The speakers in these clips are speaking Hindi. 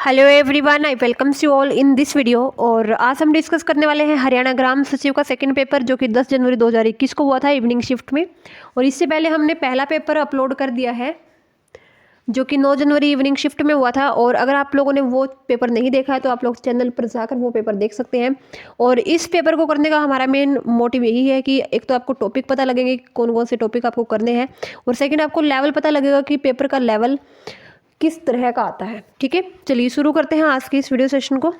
Hello everyone, I welcomes you all in this video. और आज हम डिस्कस करने वाले हैं हरियाणा ग्राम सचिव का सेकंड पेपर, जो कि 10 जनवरी 2021 को हुआ था इवनिंग शिफ्ट में। और इससे पहले हमने पहला पेपर अपलोड कर दिया है, जो कि 9 जनवरी इवनिंग शिफ्ट में हुआ था। और अगर आप लोगों ने वो पेपर नहीं देखा है तो आप लोग चैनल पर जाकर वो पेपर देख सकते हैं। और इस पेपर को करने का हमारा मेन मोटिव यही है कि एक तो आपको टॉपिक पता लगेंगे कौन कौन से टॉपिक आपको करने हैं, और सेकंड आपको लेवल पता लगेगा कि पेपर का लेवल किस तरह का आता है। ठीक है, चलिए शुरू करते हैं आज की इस वीडियो सेशन को।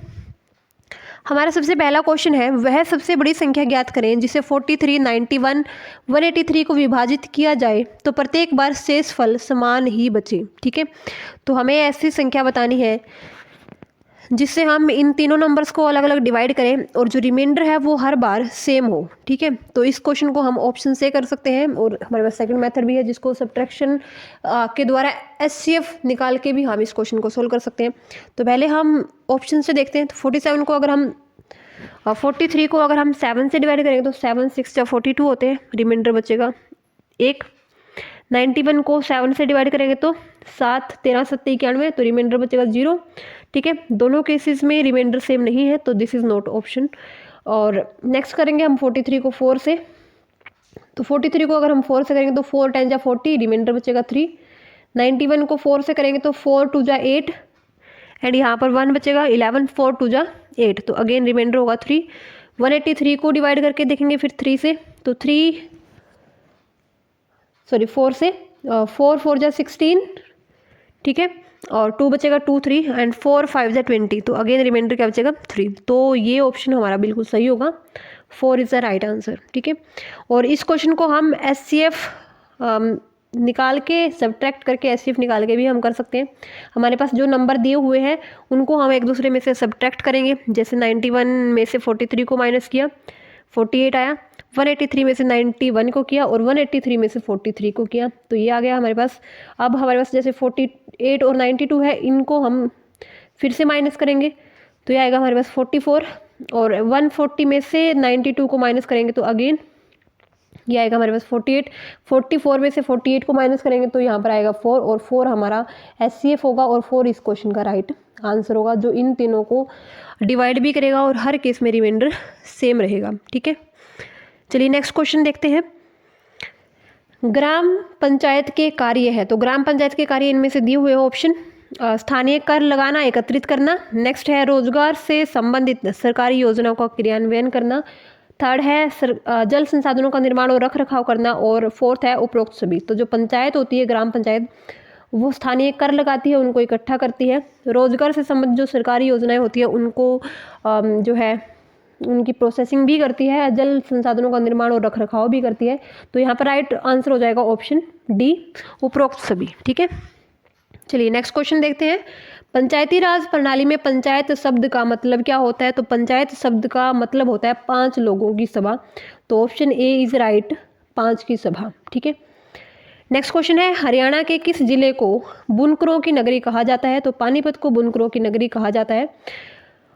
हमारा सबसे पहला क्वेश्चन है, वह सबसे बड़ी संख्या ज्ञात करें जिसे 43, 91, 183 को विभाजित किया जाए तो प्रत्येक बार शेष फल समान ही बचे। ठीक है, तो हमें ऐसी संख्या बतानी है जिससे हम इन तीनों नंबर्स को अलग अलग डिवाइड करें और जो रिमाइंडर है वो हर बार सेम हो। ठीक है, तो इस क्वेश्चन को हम ऑप्शन से कर सकते हैं, और हमारे पास सेकंड मेथड भी है जिसको सब्ट्रैक्शन के द्वारा एचसीएफ निकाल के भी हम इस क्वेश्चन को सोल्व कर सकते हैं। तो पहले हम ऑप्शन से देखते हैं। तो 47 को अगर हम 43 को अगर हम 7 से डिवाइड करेंगे तो 7 6 या 42 होते हैं, रिमाइंडर बचेगा 1। 91 को 7 से डिवाइड करेंगे तो 7 13 7 91, तो रिमाइंडर बचेगा 0। ठीक है, दोनों केसेस में रिमाइंडर सेम नहीं है, तो दिस इज़ नॉट ऑप्शन। और नेक्स्ट करेंगे हम 43 को 4 से। तो 43 को अगर हम 4 से करेंगे तो 4 10 जा 40, रिमाइंडर बचेगा 3। 91 को 4 से करेंगे तो 4 2 जा 8, एंड यहाँ पर 1 बचेगा 11, 4 2 जा 8, तो अगेन रिमाइंडर होगा 3। 183 को डिवाइड करके देखेंगे फिर 3 से, तो 4 से 4 4 जा 16। ठीक है, और 2 बचेगा 2 3, एंड 4 5 जा 20, तो अगेन रिमाइंडर क्या बचेगा 3। तो ये ऑप्शन हमारा बिल्कुल सही होगा, 4 इज़ द राइट आंसर। ठीक है, और इस क्वेश्चन को हम एचसीएफ निकाल के सब्ट्रैक्ट करके एचसीएफ निकाल के भी हम कर सकते हैं। हमारे पास जो नंबर दिए हुए हैं उनको हम एक दूसरे में से सब्ट्रैक्ट करेंगे। जैसे 91 में से 43 को माइनस किया, 48 आया। 183 में से 91 को किया, और 183 में से 43 को किया, तो ये आ गया हमारे पास। अब हमारे पास जैसे 48 और 92 है, इनको हम फिर से माइनस करेंगे, तो ये आएगा हमारे पास 44। और 140 में से 92 को माइनस करेंगे तो अगेन ये आएगा हमारे पास 48। 44 में से 48 को माइनस करेंगे तो यहाँ पर आएगा 4, और 4 हमारा एचसीएफ होगा, और 4 इस क्वेश्चन का राइट आंसर होगा, जो इन तीनों को डिवाइड भी करेगा और हर केस में रिमाइंडर सेम रहेगा। ठीक है, चलिए नेक्स्ट क्वेश्चन देखते हैं। ग्राम पंचायत के कार्य है, तो ग्राम पंचायत के कार्य इनमें से दिए हुए ऑप्शन, स्थानीय कर लगाना, एकत्रित करना। नेक्स्ट है रोजगार से संबंधित सरकारी योजनाओं का क्रियान्वयन करना। थर्ड है जल संसाधनों का निर्माण और रख रखाव करना। और फोर्थ है उपरोक्त सभी। तो जो पंचायत होती है, ग्राम पंचायत, वो स्थानीय कर लगाती है, उनको इकट्ठा करती है। रोजगार से संबंधित जो सरकारी योजनाएं होती है उनको जो है उनकी प्रोसेसिंग भी करती है, जल संसाधनों का निर्माण और रख रखाव भी करती है। तो यहाँ पर राइट आंसर हो जाएगा ऑप्शन डी, उपरोक्त सभी। ठीक है, चलिए नेक्स्ट क्वेश्चन देखते हैं। पंचायती राज प्रणाली में पंचायत शब्द का मतलब क्या होता है? तो पंचायत शब्द का मतलब होता है 5 लोगों की सभा। तो ऑप्शन ए इज राइट, 5 की सभा। ठीक है, नेक्स्ट क्वेश्चन है, हरियाणा के किस जिले को बुनकरों की नगरी कहा जाता है? तो पानीपत को बुनकरों की नगरी कहा जाता है।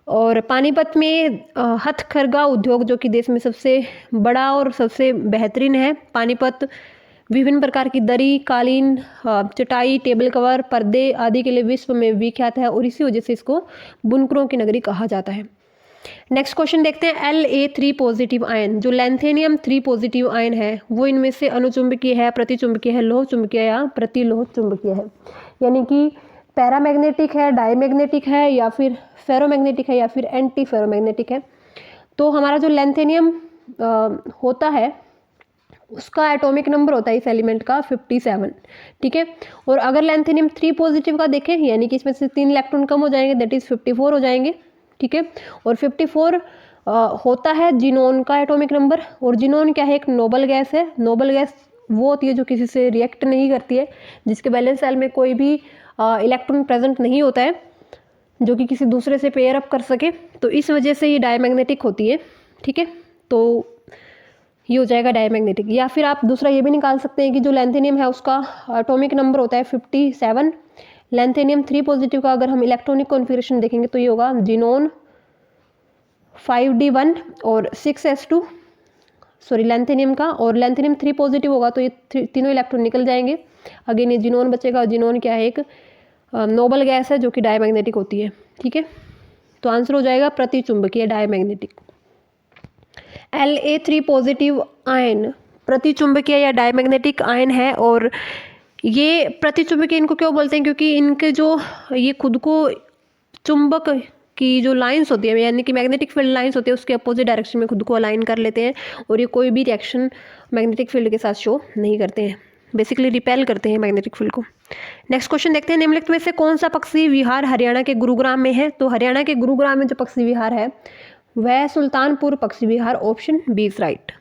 और पानीपत में हथकरघा उद्योग, जो कि देश में सबसे बड़ा और सबसे बेहतरीन है। पानीपत विभिन्न प्रकार की दरी, कालीन, चटाई, टेबल कवर, पर्दे आदि के लिए विश्व में विख्यात है, और इसी वजह से इसको बुनकरों की नगरी कहा जाता है। नेक्स्ट क्वेश्चन देखते हैं। La3 पॉजिटिव आयन, जो लैंथेनियम 3 पॉजिटिव आयन है, वो इनमें से अनुचुंबकीय है, प्रतिचुंबकीय है, लोह चुंबकीय या प्रतिलोह चुंबकीय है। यानी कि पैरामैग्नेटिक है, डायमैग्नेटिक है, या फिर फेरोमैग्नेटिक है, या फिर एंटी फेरोमैग्नेटिक है। तो हमारा जो लैंथेनियम होता है उसका एटॉमिक नंबर होता है इस एलिमेंट का 57। ठीक है, और अगर लैंथेनियम 3 पॉजिटिव का देखें, यानी कि इसमें से 3 इलेक्ट्रॉन कम हो जाएंगे, दैट इज 54 हो जाएंगे। ठीक है, और 54 होता है जिनोन का एटॉमिक नंबर। और जिनोन क्या है? एक नोबल गैस है। नोबल गैस वो होती है जो किसी से रिएक्ट नहीं करती है, जिसके बैलेंस सेल में कोई भी इलेक्ट्रॉन प्रेजेंट नहीं होता है जो कि किसी दूसरे से पेयर अप कर सके, तो इस वजह से ये डायमैग्नेटिक होती है। ठीक है, तो ये हो जाएगा डायमैग्नेटिक। या फिर आप दूसरा ये भी निकाल सकते हैं कि जो लैंथेनियम है उसका एटॉमिक नंबर होता है 57। लैंथेनियम 3 पॉजिटिव का अगर हम इलेक्ट्रॉनिक कॉन्फ़िगरेशन देखेंगे तो ये होगा जिनोन 5d1 और 6s2, सॉरी लैंथेनियम का। और लैंथेनियम 3 पॉजिटिव होगा तो ये तीनों इलेक्ट्रॉन निकल जाएंगे, अगेन ये जिनोन बचेगा। और जिनोन क्या है? एक नोबल गैस है जो कि डायमैग्नेटिक होती है। ठीक है, तो आंसर हो जाएगा प्रतिचुंबकीय, डायमैग्नेटिक। La3 पॉजिटिव आयन प्रतिचुंबकीय या डायमैग्नेटिक आयन है। और ये प्रतिचुंबकीय इनको क्यों बोलते हैं, क्योंकि इनके जो ये खुद को चुंबक की जो लाइंस होती है, यानी कि मैग्नेटिक फील्ड लाइंस होती है, उसके अपोजिट डायरेक्शन में खुद को अलाइन कर लेते हैं और ये कोई भी रिएक्शन मैग्नेटिक फील्ड के साथ शो नहीं करते हैं, बेसिकली रिपेल करते हैं मैग्नेटिक फील्ड को। नेक्स्ट क्वेश्चन देखते हैं, निम्नलिखित में से कौन सा पक्षी विहार हरियाणा के गुरुग्राम में है। तो हरियाणा के गुरुग्राम में जो पक्षी विहार है वह Sultanpur Pakshi Vihar, option B is right.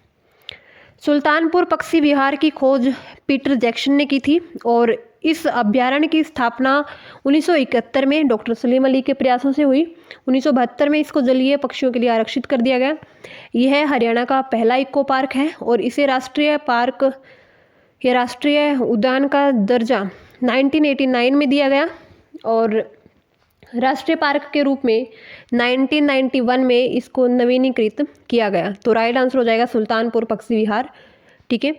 Sultanpur Pakshi Vihar की खोज पीटर जैक्सन ने की थी और इस अभ्यारण्य की स्थापना 1971 में डॉक्टर सलीम अली के प्रयासों से हुई। 1972 में इसको जलीय पक्षियों के लिए आरक्षित कर दिया गया। यह हरियाणा का पहला इको पार्क है और इसे राष्ट्रीय पार्क या राष्ट्रीय उद्यान का दर्जा 1989 में दिया गया और राष्ट्रीय पार्क के रूप में 1991 में इसको नवीनीकृत किया गया। तो राइट आंसर हो जाएगा सुल्तानपुर पक्षी विहार। ठीक है,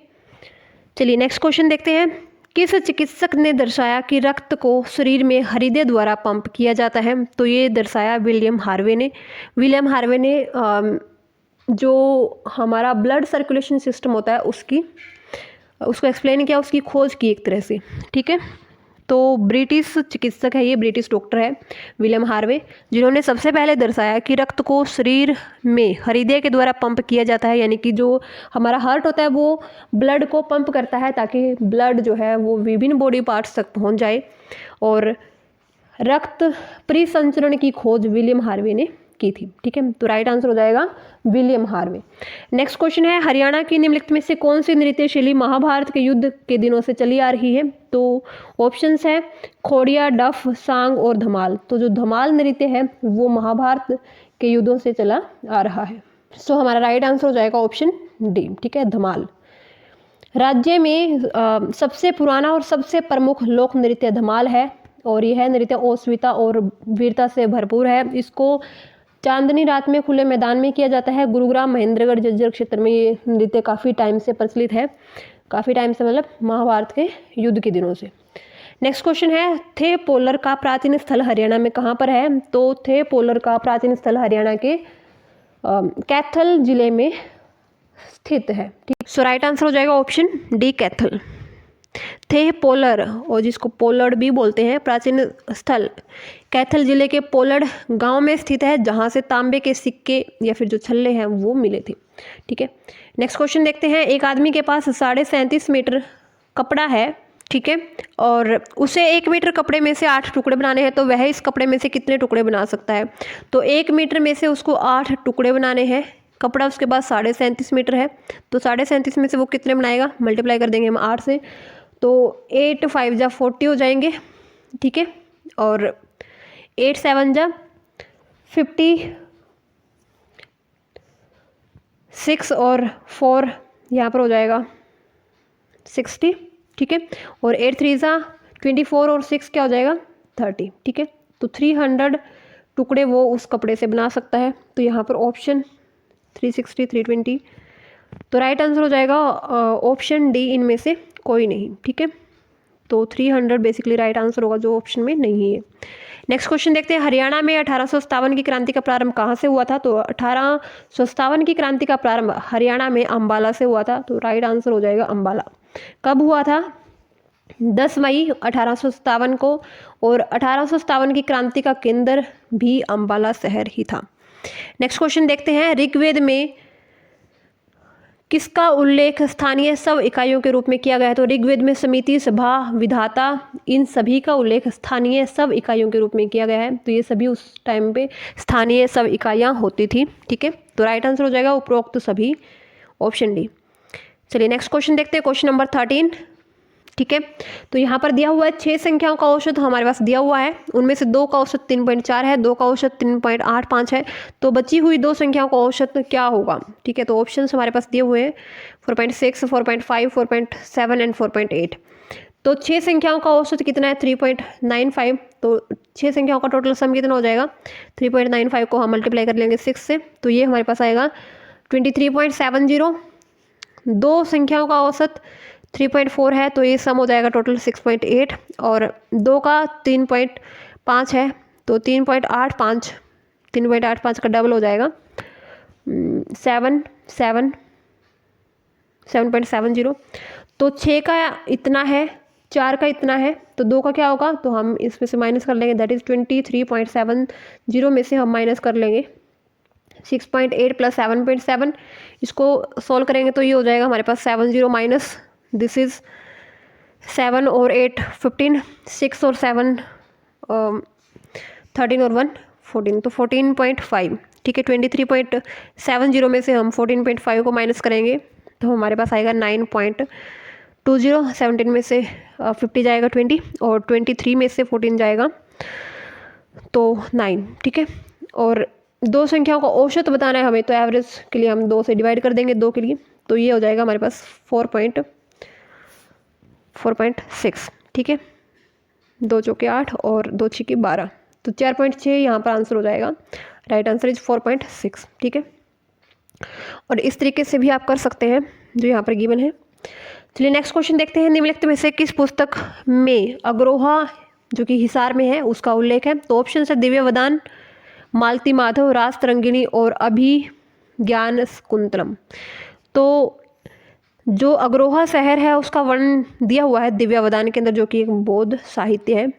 चलिए नेक्स्ट क्वेश्चन देखते हैं। किस चिकित्सक ने दर्शाया कि रक्त को शरीर में हृदय द्वारा पंप किया जाता है। तो ये दर्शाया विलियम हार्वे ने। विलियम हार्वे ने जो हमारा ब्लड सर्कुलेशन सिस्टम होता है उसको एक्सप्लेन किया, उसकी खोज की एक तरह से। ठीक है, तो ब्रिटिश चिकित्सक है, ये ब्रिटिश डॉक्टर है विलियम हार्वे, जिन्होंने सबसे पहले दर्शाया कि रक्त को शरीर में हृदय के द्वारा पंप किया जाता है, यानी कि जो हमारा हार्ट होता है वो ब्लड को पंप करता है ताकि ब्लड जो है वो विभिन्न बॉडी पार्ट्स तक पहुंच जाए। और रक्त परिसंचरण की खोज विलियम हार्वे ने की थी। ठीक है, तो राइट आंसर हो जाएगा विलियम हार्वे। नेक्स्ट क्वेश्चन है, हरियाणा की निम्नलिखित में से कौन सी नृत्य शैली महाभारत के युद्ध के दिनों से चली आ रही है। तो ऑप्शंस है खोड़िया, डफ, सांग और धमाल। तो जो धमाल नृत्य है वो महाभारत के युद्धों से चला आ रहा है। सो हमारा राइट आंसर हो जाएगा ऑप्शन डी। ठीक है, धमाल। राज्य में सबसे पुराना और सबसे प्रमुख लोक नृत्य धमाल है और यह नृत्य ओस्विता और वीरता से भरपूर है। इसको चांदनी रात में खुले मैदान में किया जाता है। गुरुग्राम, महेंद्रगढ़, झज्जर क्षेत्र में ये नृत्य काफ़ी टाइम से प्रचलित है, काफ़ी टाइम से मतलब महाभारत के युद्ध के दिनों से। नेक्स्ट क्वेश्चन है, थे पोलर का प्राचीन स्थल हरियाणा में कहाँ पर है। तो थे पोलर का प्राचीन स्थल हरियाणा के कैथल जिले में स्थित है। ठीक, सो राइट आंसर हो जाएगा ऑप्शन डी, कैथल। थे पोलर, और जिसको पोलर्ड भी बोलते हैं, प्राचीन स्थल कैथल जिले के पोलर्ड गांव में स्थित है, जहां से तांबे के सिक्के या फिर जो छल्ले हैं वो मिले थे। ठीक है, नेक्स्ट क्वेश्चन देखते हैं। एक आदमी के पास 37.5 मीटर कपड़ा है, ठीक है, और उसे 1 मीटर कपड़े में से 8 टुकड़े बनाने हैं, तो वह इस कपड़े में से कितने टुकड़े बना सकता है। तो 1 मीटर में से उसको 8 टुकड़े बनाने हैं। कपड़ा उसके पास 37.5 मीटर है, तो 37.5 में से वो कितने बनाएगा, मल्टीप्लाई कर देंगे हम 8 से, तो 8 5 जा 40 हो जाएंगे। ठीक है, और 8 7 जा 50, 6 और 4 यहाँ पर हो जाएगा 60। ठीक है, और 8 3 जा 24 और 6 क्या हो जाएगा 30। ठीक है, तो 300 टुकड़े वो उस कपड़े से बना सकता है। तो यहाँ पर ऑप्शन 360 320, तो राइट आंसर हो जाएगा ऑप्शन डी, इनमें से कोई नहीं। ठीक है, तो 300 बेसिकली राइट आंसर होगा जो ऑप्शन में नहीं है। नेक्स्ट क्वेश्चन देखते हैं। हरियाणा में 1857 की क्रांति का प्रारंभ कहाँ से हुआ था। तो 1857 की क्रांति का प्रारंभ हरियाणा में अंबाला से हुआ था, तो राइट आंसर हो जाएगा अंबाला। कब हुआ था, 10 मई 1857 को, और 1857 की क्रांति का केंद्र भी अंबाला शहर ही था। नेक्स्ट क्वेश्चन देखते हैं। ऋग्वेद में किसका उल्लेख स्थानीय सब इकाइयों के रूप में किया गया है। तो ऋग्वेद में समिति, सभा, विधाता, इन सभी का उल्लेख स्थानीय सब इकाइयों के रूप में किया गया है। तो ये सभी उस टाइम पे स्थानीय सब इकाइयाँ होती थी। ठीक है, तो राइट आंसर हो जाएगा उपरोक्त सभी, ऑप्शन डी। चलिए नेक्स्ट क्वेश्चन देखते हैं, क्वेश्चन नंबर 13। ठीक है, तो यहाँ पर दिया हुआ है 6 संख्याओं का औसत हमारे पास दिया हुआ है, उनमें से 2 का औसत 3.4 है, 2 का औसत 3.85 है, तो बची हुई 2 संख्याओं का औसत क्या होगा। ठीक है, तो ऑप्शंस हमारे पास दिए हुए हैं 4.6, 4.5, 4.7 एंड 4.8। तो 6 संख्याओं का औसत कितना है 3.95, तो 6 संख्याओं का टोटल सम कितना हो जाएगा 3.95 को हम मल्टीप्लाई कर लेंगे 6 से, तो ये हमारे पास आएगा 23.70। 2 संख्याओं का औसत 3.4 है तो ये सम हो जाएगा टोटल 6.8, और 2 का 3.5 है तो 3.85, 3.85 का डबल हो जाएगा 7.70। तो 6 का इतना है, 4 का इतना है, तो 2 का क्या होगा, तो हम इसमें से माइनस कर लेंगे, दैट इज़ 23.70 में से हम माइनस कर लेंगे 6.8 प्लस 7.7। इसको सॉल्व करेंगे तो ये हो जाएगा हमारे पास 70 माइनस दिस इज़ 7 और 8 15, 6 और 7 13 और 1 14, तो 14.5। ठीक है, 23.70 में से हम 14.5 को माइनस करेंगे तो हमारे पास आएगा 9.20। 17 में से 50 जाएगा 20, और 23 में से 14 जाएगा तो 9। ठीक है, और दो संख्याओं का औसत बताना है हमें, तो एवरेज के लिए हम 2 से डिवाइड कर देंगे 2 के लिए, तो ये हो जाएगा हमारे पास 4.6। ठीक है, 2 चौके 8 और 2 छक्के 12, तो 4.6 यहाँ पर आंसर हो जाएगा। Right answer is 4.6। ठीक है, और इस तरीके से भी आप कर सकते हैं जो यहाँ पर गिवन है। चलिए नेक्स्ट क्वेश्चन देखते हैं। निम्नलिखित में से किस पुस्तक में अग्रोहा जो कि हिसार में है उसका उल्लेख है? तो ऑप्शन है दिव्य वदान, मालती माधव, रास तरंगिणी और अभिज्ञान कुंतलम। तो जो अग्रोहा शहर है उसका वर्णन दिया हुआ है दिव्यावदान के अंदर, जो कि एक बौद्ध साहित्य है।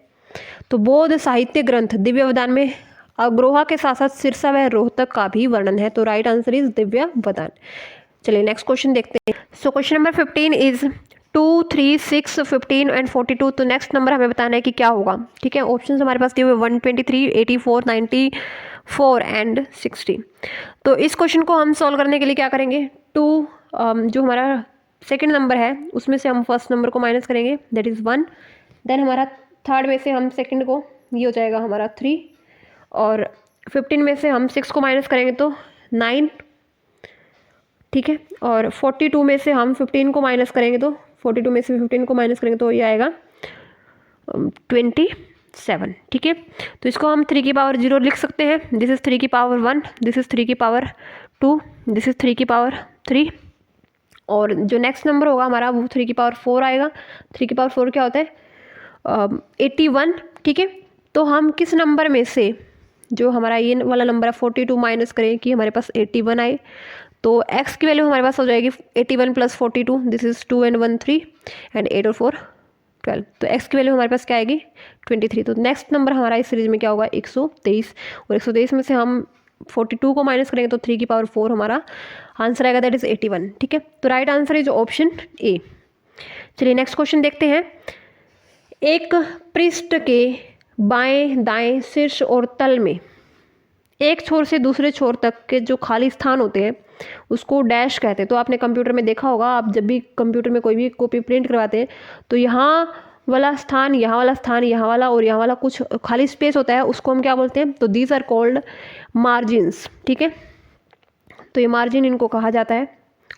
तो बौद्ध साहित्य ग्रंथ दिव्यावदान में अग्रोहा के साथ साथ सिरसा व रोहतक का भी वर्णन है, तो राइट आंसर इज दिव्यावदान। चलिए नेक्स्ट क्वेश्चन देखते हैं। So question number 15 is 2, 3, 6, 15 and 42। तो नेक्स्ट नंबर हमें बताना है कि क्या होगा। ठीक है, ऑप्शन हमारे पास दिए हुए 123, 84, 94 एंड 60। तो इस क्वेश्चन को हम सॉल्व करने के लिए क्या करेंगे, 2 जो हमारा सेकंड नंबर है उसमें से हम फर्स्ट नंबर को माइनस करेंगे, दैट इज़ 1। देन हमारा थर्ड में से हम सेकंड को, ये हो जाएगा हमारा 3, और 15 में से हम 6 को माइनस करेंगे तो 9। ठीक है, और 42 में से हम 15 को माइनस करेंगे तो 42 में से 15 को माइनस करेंगे तो ये आएगा 27। ठीक है, तो इसको हम 3 की पावर 0 लिख सकते हैं। दिस इज़ 3 की पावर 1, दिस इज़ 3 की पावर 2, दिस इज़ 3 की पावर 3, और जो नेक्स्ट नंबर होगा हमारा वो 3 की पावर 4 आएगा। 3 की पावर 4 क्या होता है, 81। ठीक है, तो हम किस नंबर में से जो हमारा ये वाला नंबर है 42 माइनस करें कि हमारे पास 81 आए, तो x की वैल्यू हमारे पास हो जाएगी 81 plus 42, this is 2 and 1 3 and 8 और 4 12, तो x की वैल्यू हमारे पास क्या आएगी 23। तो नेक्स्ट नंबर हमारा इस सीरीज में क्या होगा 123, और 123 में से हम 42 को माइनस करेंगे तो 3 की पावर 4 हमारा आंसर आएगा, दैट इज़ 81। ठीक है, तो राइट आंसर इज ऑप्शन ए। चलिए नेक्स्ट क्वेश्चन देखते हैं। एक पृष्ठ के बाएं दाएं शीर्ष और तल में एक छोर से दूसरे छोर तक के जो खाली स्थान होते हैं उसको डैश कहते हैं। तो आपने कंप्यूटर में देखा होगा, आप जब भी कंप्यूटर में कोई भी कॉपी प्रिंट करवाते हैं तो यहाँ वाला स्थान, यहाँ वाला स्थान, यहाँ वाला और यहाँ वाला कुछ खाली स्पेस होता है, उसको हम क्या बोलते हैं, तो दीज आर कॉल्ड मार्जिन्स। ठीक है, तो ये मार्जिन इनको कहा जाता है।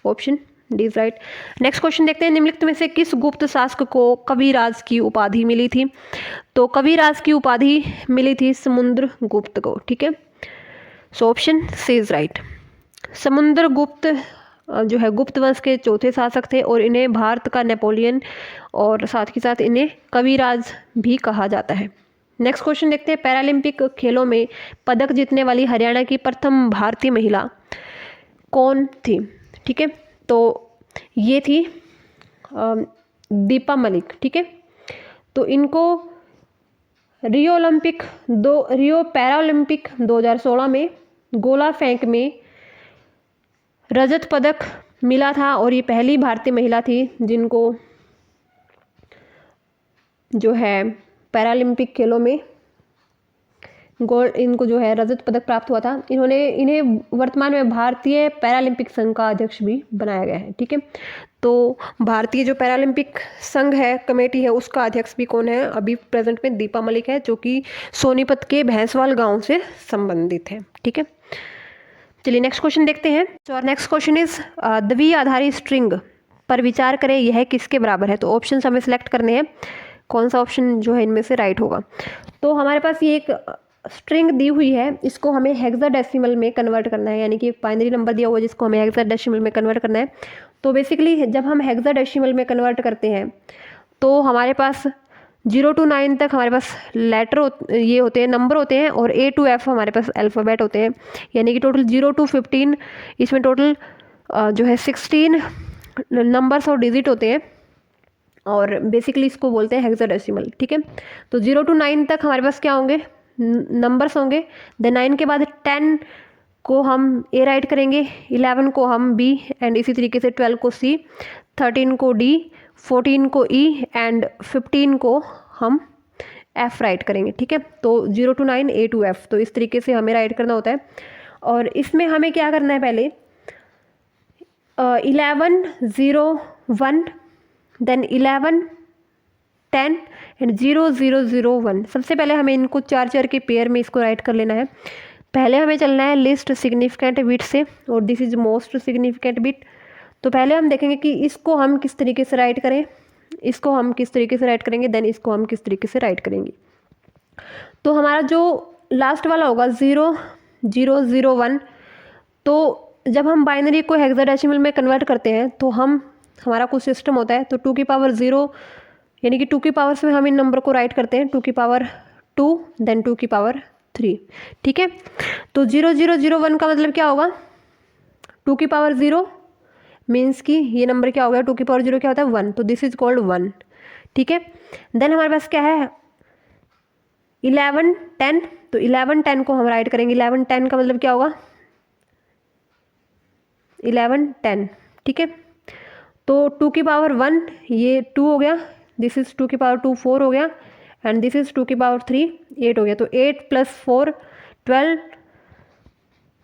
Option D is right. Next question देखते हैं। निम्नलिखित में से किस गुप्त शासक को कविराज की उपाधि मिली थी? तो कविराज की उपाधि मिली थी समुद्रगुप्त को। ठीक है, so option C is right. Samudragupta जो है गुप्त वंश के चौथे शासक थे और इन्हें भारत का नेपोलियन और साथ ही साथ इन्हें कविराज भी कहा जाता है। नेक्स्ट क्वेश्चन देखते हैं। पैरालंपिक खेलों में पदक जीतने वाली हरियाणा की प्रथम भारतीय महिला कौन थी? ठीक है, तो ये थी दीपा मलिक। ठीक है, तो इनको रियो पैरालंपिक 2016 में गोला फेंक में रजत पदक मिला था और ये पहली भारतीय महिला थी जिनको जो है पैरालंपिक खेलों में इनको जो है रजत पदक प्राप्त हुआ था। इन्हें वर्तमान में भारतीय पैरालंपिक संघ का अध्यक्ष भी बनाया गया है। ठीक है, तो भारतीय जो पैरालंपिक संघ है, कमेटी है, उसका अध्यक्ष भी कौन है? अभी प्रेजेंट में दीपा मलिक है, जो कि सोनीपत के भैंसवाल गांव से संबंधित है। ठीक है, चलिए नेक्स्ट क्वेश्चन देखते हैं। तो नेक्स्ट क्वेश्चन इज द्विआधारी स्ट्रिंग पर विचार करें, यह किसके बराबर है? तो ऑप्शन हमें सेलेक्ट करने हैं, कौन सा ऑप्शन जो है इनमें से राइट होगा। तो हमारे पास ये एक स्ट्रिंग दी हुई है इसको हमें हेक्साडेसिमल में कन्वर्ट करना है, यानी कि बाइनरी नंबर दिया हुआ है जिसको हमें हेक्साडेसिमल में कन्वर्ट करना है। तो बेसिकली जब हम हेक्साडेसिमल में कन्वर्ट करते हैं तो हमारे पास 0 to 9 तक हमारे पास लेटर ये होते हैं, नंबर होते हैं, और A to F हमारे पास अल्फ़ाबेट होते हैं, यानी कि टोटल 0 to 15 इसमें टोटल जो है 16 नंबर्स और डिजिट होते हैं, और बेसिकली इसको बोलते हैं हेक्साडेसिमल। ठीक है, तो 0 to 9 तक हमारे पास क्या होंगे, नंबर्स होंगे। देन 9 के बाद 10 को हम A राइट करेंगे, 11 को हम B, एंड इसी तरीके से 12 को C, 13 को D, 14 को E, एंड 15 को हम F राइट करेंगे। ठीक है, तो 0 to 9 A to F, तो इस तरीके से हमें राइट करना होता है। और इसमें हमें क्या करना है, पहले 11 0 1, देन 11 10 एंड 0 0 0 1। सबसे पहले हमें इनको 4 के पेयर में इसको राइट कर लेना है। पहले हमें चलना है लिस्ट सिग्निफिकेंट बिट से, और this is most significant bit. तो पहले हम देखेंगे कि इसको हम किस तरीके से राइट करें, इसको हम किस तरीके से राइट करेंगे, देन इसको हम किस तरीके से राइट करेंगे। तो हमारा जो लास्ट वाला होगा 0 0 0 1, तो जब हम बाइनरी को हेक्साडेसिमल में कन्वर्ट करते हैं तो हमारा कुछ सिस्टम होता है। तो 2 की पावर 0, यानी कि 2 की पावर से हम इन नंबर को राइट करते हैं, 2 की पावर 2, देन 2 की पावर 3। ठीक है, तो 0 0 0 1 का मतलब क्या होगा, 2 की पावर 0 मीन्स कि ये नंबर क्या हो गया, 2 की पावर 0 क्या होता है 1, तो दिस इज कॉल्ड 1। ठीक है, देन हमारे पास क्या है 11 10, तो 11 10 को हम राइट करेंगे, 11 10 का मतलब क्या होगा 11 10। ठीक है, तो 2 की पावर 1 ये 2 हो गया, दिस इज 2 की पावर 2 4 हो गया, एंड दिस इज 2 की पावर 3 8 हो गया। तो 8 + 4 12,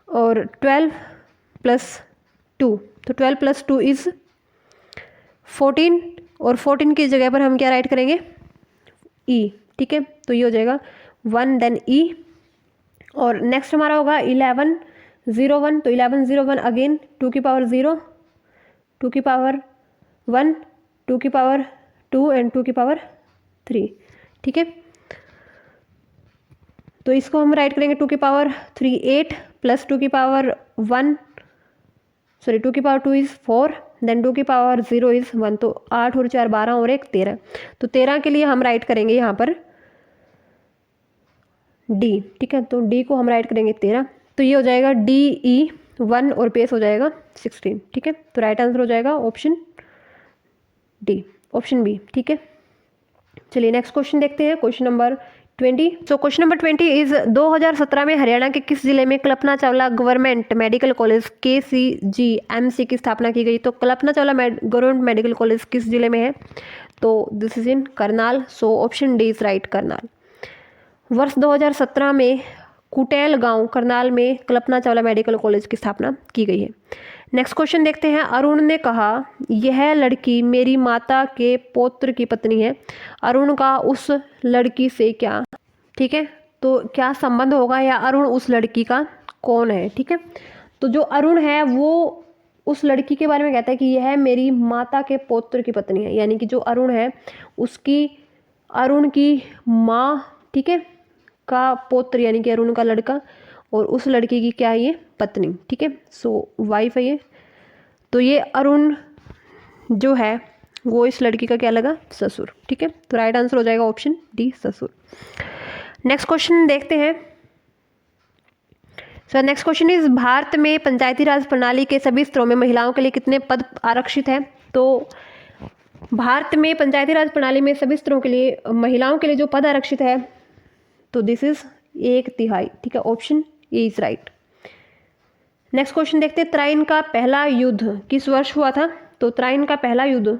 और 12 + 2, तो 12 + 2 इज 14, और 14 की जगह पर हम क्या राइट करेंगे E। ठीक है, तो ये हो जाएगा 1 देन E। और नेक्स्ट हमारा होगा 11 0 1, तो 11 0 1 अगेन 2 की पावर 0, 2 की पावर 1, 2 की पावर 2, एंड 2 की पावर 3। ठीक है, तो इसको हम राइट करेंगे 2 की पावर 3 8 + 2 की पावर 1, सॉरी 2 की पावर 2 इज़ 4, देन 2 की पावर 0 इज़ 1, तो 8 और 4 12 और 1 13। तो 13 के लिए हम राइट करेंगे यहाँ पर D। ठीक है, तो D को हम राइट करेंगे 13, तो ये हो जाएगा DE 1 और पेस हो जाएगा 16। ठीक है, तो राइट आंसर हो जाएगा ऑप्शन D, ऑप्शन B। ठीक है, चलिए नेक्स्ट क्वेश्चन देखते हैं, क्वेश्चन नंबर 20। तो क्वेश्चन नंबर 20 इज 2017 में हरियाणा के किस जिले में Kalpana Chawla government medical college KCGMC की स्थापना की गई। तो Kalpana Chawla government medical college किस जिले में है, तो this is in Karnal, so option D is right, Karnal. वर्ष 2017 में कुटेल गांव करनाल में कल्पना चावला मेडिकल कॉलेज की स्थापना की गई है। नेक्स्ट क्वेश्चन देखते हैं। अरुण ने कहा यह लड़की मेरी माता के पौत्र की पत्नी है, अरुण का उस लड़की से क्या, ठीक है, तो क्या संबंध होगा, या अरुण उस लड़की का कौन है। ठीक है, तो जो अरुण है वो उस लड़की के बारे में कहता है कि यह मेरी माता के पौत्र की पत्नी है, यानी कि जो अरुण है उसकी अरुण की माँ, ठीक है, का पौत्र यानी कि अरुण का लड़का, और उस लड़की की क्या है ये पत्नी। ठीक है, सो वाइफ है ये। तो ये अरुण जो है वो इस लड़की का क्या लगा, ससुर। ठीक है, तो राइट आंसर हो जाएगा ऑप्शन डी, ससुर। नेक्स्ट क्वेश्चन देखते हैं। So next question is Bharat में पंचायती राज प्रणाली के सभी स्तरों में महिलाओं के लिए कितने पद आरक्षित हैं। तो भारत में पंचायती राज प्रणाली में सभी स्तरों के लिए महिलाओं के लिए जो पद आरक्षित है, तो दिस इज 1/3। ठीक है, option A is right. Next question देखते हैं। त्राइन का पहला युद्ध किस वर्ष हुआ था। तो त्राइन का पहला युद्ध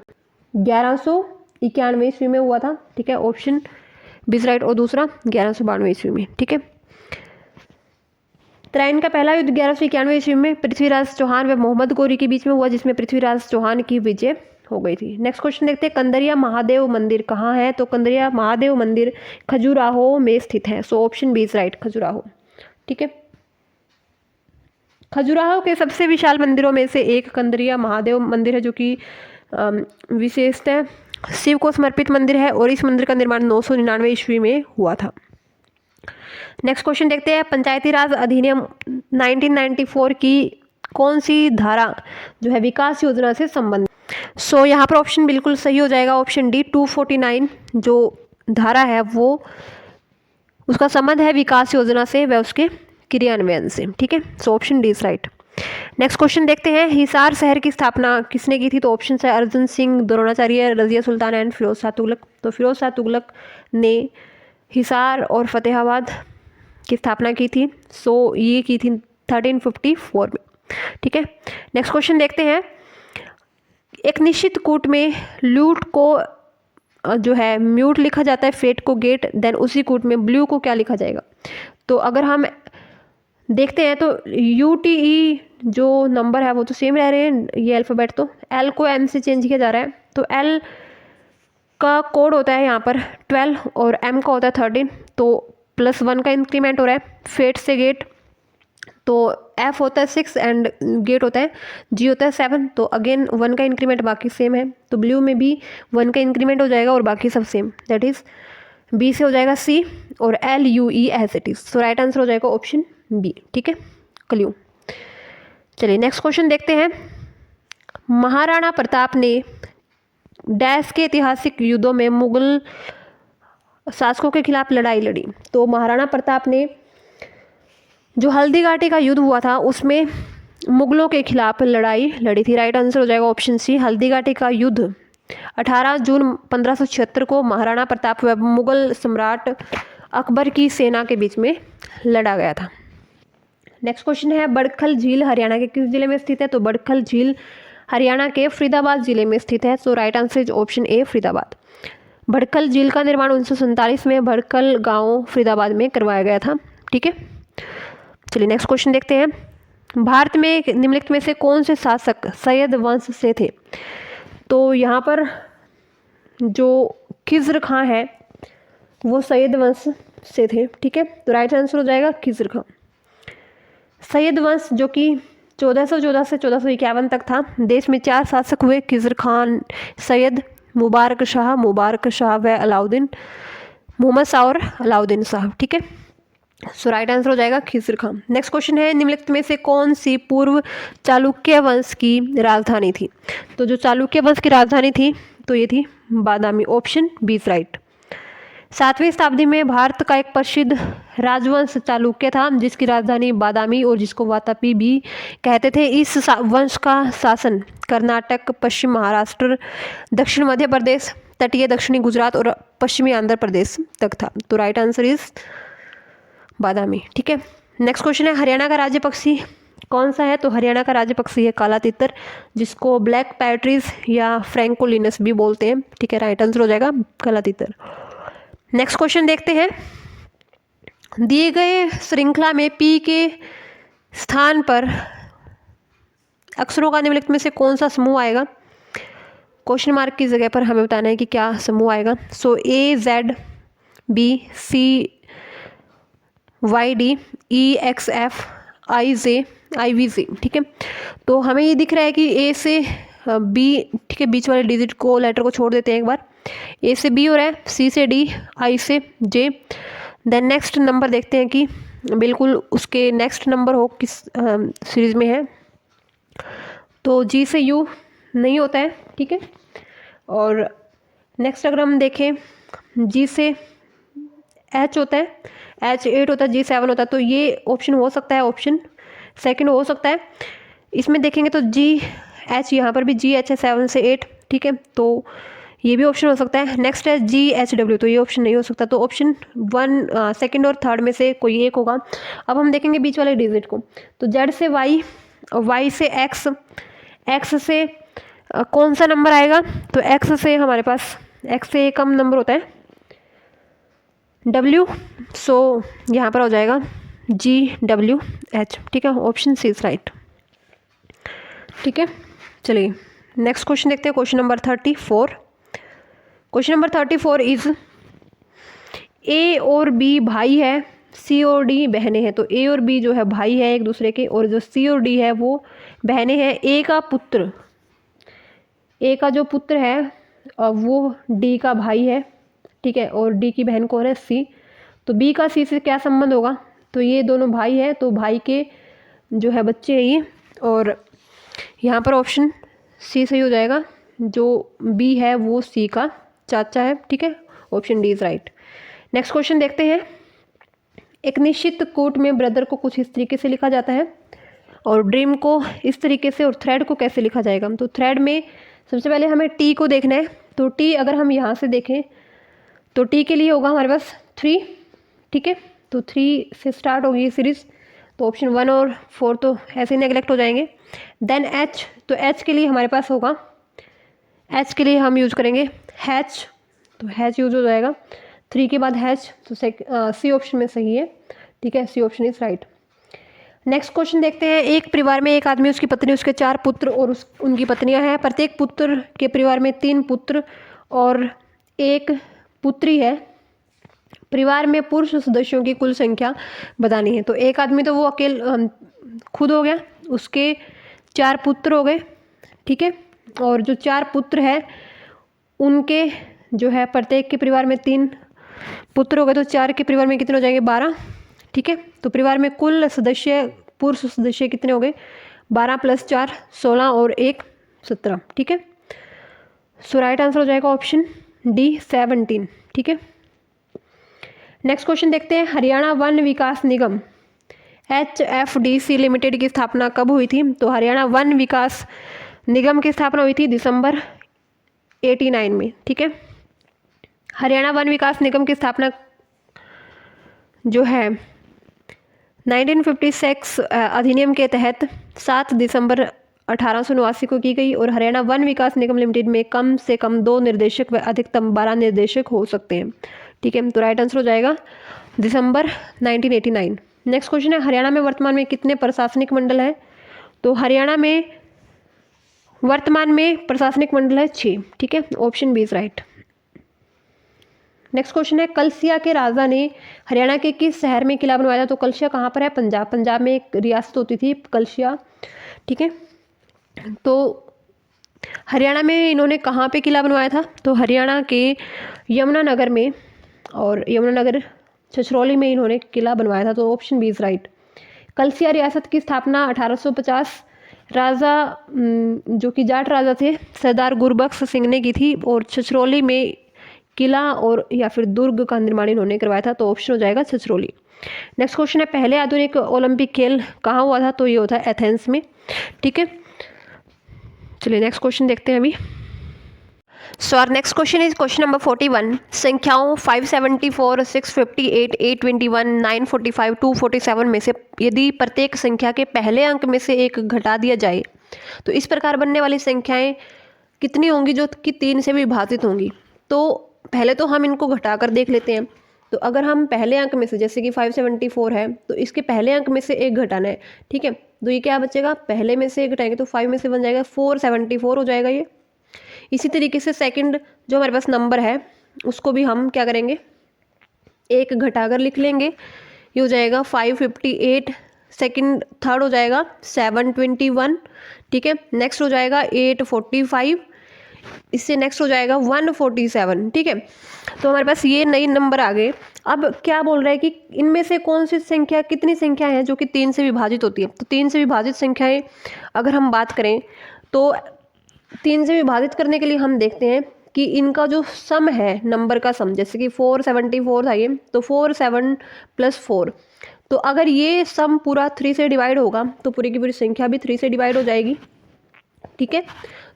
1191 ईस्वी में हुआ था। ठीक है, ऑप्शन बी इज राइट, और दूसरा 1192 ईस्वी में। ठीक है, त्राइन का पहला युद्ध 1191 ईस्वी में पृथ्वीराज चौहान व मोहम्मद गौरी के बीच में हुआ, जिसमें पृथ्वीराज चौहान की विजय हो गई थी। नेक्स्ट क्वेश्चन देखते हैं। कंदरिया महादेव मंदिर कहाँ है। तो कंदरिया महादेव मंदिर खजुराहो में स्थित है, so option B is right, Khajuraho. ठीक है, खजुराहो के सबसे विशाल मंदिरों में से एक कंदरिया महादेव मंदिर है, जो कि विशेषतः शिव को समर्पित मंदिर है, और इस मंदिर का निर्माण 999 ईस्वी में हुआ था। नेक्स्ट क्वेश्चन देखते हैं, पंचायती राज अधिनियम 1994 की कौन सी धारा जो है विकास योजना से संबंधित। सो यहाँ पर ऑप्शन बिल्कुल सही हो जाएगा, ऑप्शन डी 249 जो धारा है वो उसका संबंध है विकास योजना से व उसके क्रियान्वयन से। ठीक है, so option D is right. Next question देखते हैं, हिसार शहर की स्थापना किसने की थी। तो ऑप्शन है अर्जुन सिंह, द्रोणाचार्य, रजिया सुल्तान एंड फिरोज शाह तुगलक। तो फिरोज शाह तुगलक ने हिसार और फतेहाबाद की स्थापना की थी। सो ये की थी 1354 में। ठीक है, नेक्स्ट क्वेश्चन देखते हैं, एक निश्चित कूट में लूट को जो है म्यूट लिखा जाता है, फेट को गेट, देन उसी कूट में ब्लू को क्या लिखा जाएगा। तो अगर हम देखते हैं तो UTE जो नंबर है वो तो सेम रह रहे हैं, ये अल्फ़ाबेट तो L को M से चेंज किया जा रहा है। तो L का कोड होता है यहाँ पर 12 और M का होता है 13, तो +1 का इंक्रीमेंट हो रहा है। फेट से गेट तो F होता है 6 एंड गेट होता है G होता है 7, तो अगेन 1 का इंक्रीमेंट बाकी सेम है। तो ब्लू में भी 1 का इंक्रीमेंट हो जाएगा और बाकी सब सेम, दैट इज़ B से हो जाएगा C और LUE as it is. So right answer हो जाएगा ऑप्शन B। ठीक है, क्ल्यू। चलिए नेक्स्ट क्वेश्चन देखते हैं, महाराणा प्रताप ने डैश के ऐतिहासिक युद्धों में मुगल शासकों के खिलाफ लड़ाई लड़ी। तो महाराणा प्रताप ने जो हल्दी घाटी का युद्ध हुआ था उसमें मुगलों के खिलाफ लड़ाई लड़ी थी। राइट आंसर हो जाएगा ऑप्शन सी। हल्दी घाटी का युद्ध 18 जून 1576 को महाराणा प्रताप व मुगल सम्राट अकबर की सेना के बीच में लड़ा गया था। नेक्स्ट क्वेश्चन है, बड़खल झील हरियाणा के किस जिले में स्थित है। तो बड़खल झील हरियाणा के फरीदाबाद जिले में स्थित है। So right answer is option A Faridabad. Badkhal झील का निर्माण 1947 में बड़खल गांव फरीदाबाद में करवाया गया था। ठीक है, चलिए नेक्स्ट क्वेश्चन देखते हैं, भारत में निम्नलिखित में से कौन से शासक सैयद वंश से थे। तो यहाँ पर जो खिज़्र खां है वो सैयद वंश से थे। ठीक है, तो राइट आंसर हो जाएगा खिज़्र खां। सैयद वंश जो कि 1414 से 1451 तक था। देश में 4 शासक हुए, खिज़्र खान, सैयद, मुबारक शाह व अलाउद्दीन, मोहम्मद शाह और अलाउद्दीन शाह। ठीक है, सो राइट आंसर हो जाएगा खिज़्र खां। नेक्स्ट क्वेश्चन है, निम्नलिखित में से कौन सी पूर्व चालुक्य वंश की राजधानी थी। तो जो चालुक्य वंश की राजधानी थी तो ये थी बादामी, ऑप्शन बी इज राइट। 7वीं शताब्दी में भारत का एक प्रसिद्ध राजवंश चालुक्य था जिसकी राजधानी बादामी और जिसको वातापी भी कहते थे। इस वंश का शासन कर्नाटक, पश्चिम महाराष्ट्र, दक्षिण मध्य प्रदेश, तटीय दक्षिणी गुजरात और पश्चिमी आंध्र प्रदेश तक था। तो राइट आंसर इज बादामी। ठीक है, नेक्स्ट क्वेश्चन है, हरियाणा का राज्य पक्षी कौन सा है। तो हरियाणा का राज्य पक्षी है काला तितर, जिसको ब्लैक पैट्रीज या फ्रैंकोलिनस भी बोलते हैं। ठीक है, राइट आंसर हो जाएगा काला तितर। नेक्स्ट क्वेश्चन देखते हैं, दिए गए श्रृंखला में P के स्थान पर अक्षरों का निम्नलिखित में से कौन सा समूह आएगा। क्वेश्चन मार्क की जगह पर हमें बताना है कि क्या समूह आएगा। सो AZ, B, C, YD, EXF, IJ, IVJ। ठीक है, तो हमें ये दिख रहा है कि A से B, ठीक है, बीच वाले डिजिट को, लेटर को छोड़ देते हैं एक बार। A से B हो रहा है, C से D, I से J। देन नेक्स्ट नंबर देखते हैं कि बिल्कुल उसके नेक्स्ट नंबर हो किस सीरीज़ में है। तो G से U नहीं होता है। ठीक है, और नेक्स्ट अगर हम देखें G से H होता है, H 8 होता है, G 7 होता है। तो ये ऑप्शन हो सकता है, ऑप्शन सेकंड हो सकता है। इसमें देखेंगे तो G H, यहाँ पर भी G H है 7 से 8। ठीक है, तो ये भी ऑप्शन हो सकता है। नेक्स्ट है G H W, तो ये ऑप्शन नहीं हो सकता। तो ऑप्शन 1 सेकंड और थर्ड में से कोई एक होगा। अब हम देखेंगे बीच वाले डिजिट को, तो Z से Y, Y से X, X से कौन सा नंबर आएगा। तो X से हमारे पास X से कम नंबर होता है W, सो यहाँ पर हो जाएगा GWH। ठीक है, ऑप्शन सी इज राइट। ठीक है, चलिए नेक्स्ट क्वेश्चन देखते हैं, question number 34। Question number 34 is A और B भाई है, C और D बहनें हैं। तो A और B जो है भाई है एक दूसरे के, और जो C और D है वो बहनें हैं। A का जो पुत्र है वो D का भाई है। ठीक है, और D की बहन कौन है, C। तो बी का सी से क्या संबंध होगा, तो ये दोनों भाई है तो भाई के जो है बच्चे हैं ये, और यहाँ पर ऑप्शन सी सही हो जाएगा, जो बी है वो सी का चाचा है, ठीक है, option D is right. Next question देखते हैं। एक निश्चित कोट में ब्रदर को कुछ इस तरीके से लिखा जाता है और ड्रीम को इस तरीके से, और थ्रेड को कैसे लिखा जाएगा। तो थ्रेड में सबसे पहले हमें टी को देखना है, तो टी अगर हम यहाँ से देखें तो टी के लिए होगा हमारे पास 3, ठीक है, तो 3 से स्टार्ट होगी ये सीरीज़, तो ऑप्शन 1 और 4 तो ऐसे ही नेगलेक्ट हो जाएंगे। देन एच, तो एच के लिए हमारे पास होगा, एच के लिए हम यूज करेंगे हैच, तो हैच यूज हो जाएगा, 3 के बाद हैच, तो सी ऑप्शन में सही है, ठीक है, C option is right. Next question देखते हैं। एक परिवार में एक आदमी, उसकी पत्नी, उसके 4 पुत्र और उनकी पत्नियां हैं। प्रत्येक पुत्र के परिवार में 3 पुत्र और 1 पुत्री है। परिवार में पुरुष सदस्यों की कुल संख्या बतानी है। तो एक आदमी तो वो खुद हो गया, उसके 4 पुत्र हो गए, ठीक है, और जो 4 पुत्र है उनके जो है प्रत्येक के परिवार में 3 पुत्र हो गए, तो 4 के परिवार में कितने हो जाएंगे, 12, ठीक है। तो परिवार में कुल सदस्य, पुरुष सदस्य कितने हो गए, 12 + 4 16 और 1 17, ठीक है। सो राइट आंसर हो जाएगा ऑप्शन डी 17, ठीक है। नेक्स्ट क्वेश्चन देखते हैं। हरियाणा वन विकास निगम HFDC लिमिटेड की स्थापना कब हुई थी। तो हरियाणा वन विकास निगम की स्थापना हुई थी दिसंबर 89 में, ठीक है। हरियाणा वन विकास निगम की स्थापना जो है 1956 अधिनियम के तहत 7 दिसंबर 1889 को की गई, और हरियाणा वन विकास निगम लिमिटेड में कम से कम 2 निर्देशक व अधिकतम 12 निर्देशक हो सकते हैं, ठीक है। तो राइट आंसर हो जाएगा दिसंबर 1989। नेक्स्ट क्वेश्चन है। हरियाणा में वर्तमान में कितने प्रशासनिक मंडल हैं। तो हरियाणा में वर्तमान में प्रशासनिक मंडल है 6, ठीक है, option B is right. Next question है। कलसिया के राजा ने हरियाणा के किस शहर में किला बनवाया था। तो कलसिया कहाँ पर है, पंजाब, पंजाब में एक रियासत होती थी कलसिया, ठीक है। तो हरियाणा में इन्होंने कहाँ पे किला बनवाया था। तो हरियाणा के यमुनानगर में, और यमुनानगर छछरौली में इन्होंने किला बनवाया था, तो option B is right. Kalsia रियासत की स्थापना 1850 राजा जो कि जाट राजा थे सरदार गुरबख्श सिंह ने की थी, और छछरौली में किला और या फिर दुर्ग का निर्माण इन्होंने करवाया था, तो ऑप्शन हो जाएगा छछरौली। नेक्स्ट क्वेश्चन है। पहले आधुनिक ओलंपिक खेल कहाँ हुआ था। तो ये होता है एथेंस में, ठीक है। चलिए नेक्स्ट क्वेश्चन देखते हैं अभी। So our next question is question number 41। संख्याओं 574, 658, 821, 945, 247 में से यदि प्रत्येक संख्या के पहले अंक में से एक घटा दिया जाए तो इस प्रकार बनने वाली संख्याएं कितनी होंगी जो कि 3 से विभाजित होंगी। तो पहले तो हम इनको घटा कर देख लेते हैं। तो अगर हम पहले अंक में से, जैसे कि 574 है, तो इसके पहले अंक में से एक घटाना है, ठीक है। तो ये क्या बचेगा, पहले में से एक घटाएंगे तो 5 में से बन जाएगा 474 हो जाएगा ये। इसी तरीके से सेकंड जो हमारे पास नंबर है उसको भी हम क्या करेंगे, एक घटाकर लिख लेंगे, ये हो जाएगा 558। सेकंड थर्ड हो जाएगा 721, ठीक है। नेक्स्ट हो जाएगा 845, इससे नेक्स्ट हो जाएगा 147, ठीक है। तो हमारे पास ये नई नंबर आ गए। अब क्या बोल रहा है कि इनमें से कौन सी संख्या, कितनी संख्या है जो कि 3 से विभाजित होती है। तो 3 से विभाजित संख्याएं अगर हम बात करें तो 3 से विभाजित करने के लिए हम देखते हैं कि इनका जो सम है, नंबर का सम, जैसे कि 474 था ये, तो 4 7 + 4, तो अगर ये सम पूरा 3 से डिवाइड होगा तो पूरी की पूरी संख्या भी 3 से डिवाइड हो जाएगी, ठीक है।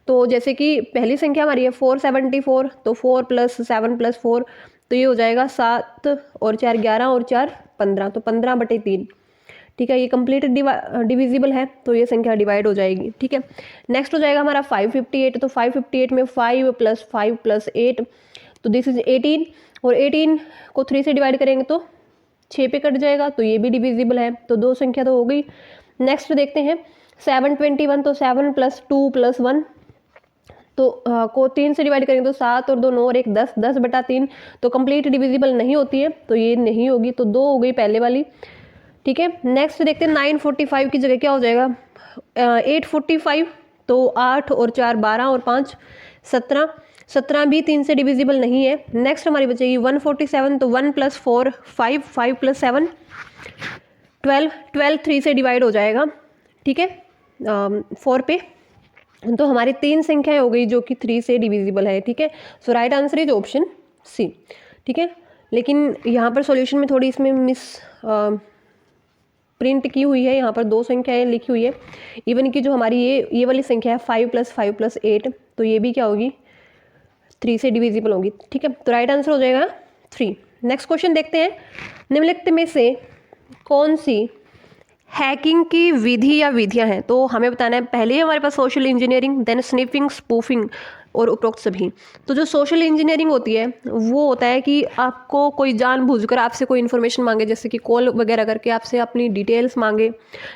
तो जैसे कि पहली संख्या हमारी है 474, तो 4 + 7 + 4, तो ये हो जाएगा 7 और 4 11 और 4 15, तो 15/3, ठीक है। ये कंप्लीट डिविजिबल है, तो ये संख्या डिवाइड हो जाएगी, ठीक है। नेक्स्ट हो जाएगा हमारा 558, तो 558 में 5 + 5 + 8, तो दिस इज 18, और 18 को 3 से डिवाइड करेंगे तो 6 पे कट जाएगा, तो ये भी डिविजिबल है, तो 2 संख्या तो हो गई। नेक्स्ट देखते हैं 721, तो 7 + 2 + 1, तो को 3 से डिवाइड करेंगे तो 7 और 2 9 और 1 10, 10/3, तो कंप्लीट डिविजिबल नहीं होती है, तो ये नहीं होगी, तो 2 हो गई पहले वाली, ठीक है। नेक्स्ट देखते हैं 945 की जगह क्या हो जाएगा 845, तो 8 और 4 12 और 5 17, 17 भी 3 से डिविजिबल नहीं है। नेक्स्ट हमारी बचेगी 147, तो 1 + 4 5, 5 + 7 12, 12 3 से डिवाइड हो जाएगा, ठीक है, 4 पे। तो हमारी 3 संख्याएं हो गई जो कि 3 से डिविजिबल है, ठीक है। So right answer is option C, ठीक है। लेकिन यहाँ पर सॉल्यूशन में थोड़ी इसमें मिस प्रिंट की हुई है, यहाँ पर 2 संख्याएं लिखी हुई है। इवन की जो हमारी ये वाली संख्या है 5 + 5 + 8, तो ये भी क्या होगी, 3 से डिविजिबल होगी, ठीक है। तो राइट आंसर हो जाएगा 3। नेक्स्ट क्वेश्चन देखते हैं, निम्नलिखित में से कौन सी हैकिंग की विधि या विधियां हैं। तो हमें बताना है, पहले हमारे पास social engineering, then sniffing, spoofing और उपरोक्त सभी। तो जो सोशल इंजीनियरिंग होती है वो होता है कि आपको कोई जानबूझकर आपसे कोई इन्फॉर्मेशन मांगे, जैसे कि कॉल वगैरह करके आपसे अपनी डिटेल्स मांगे,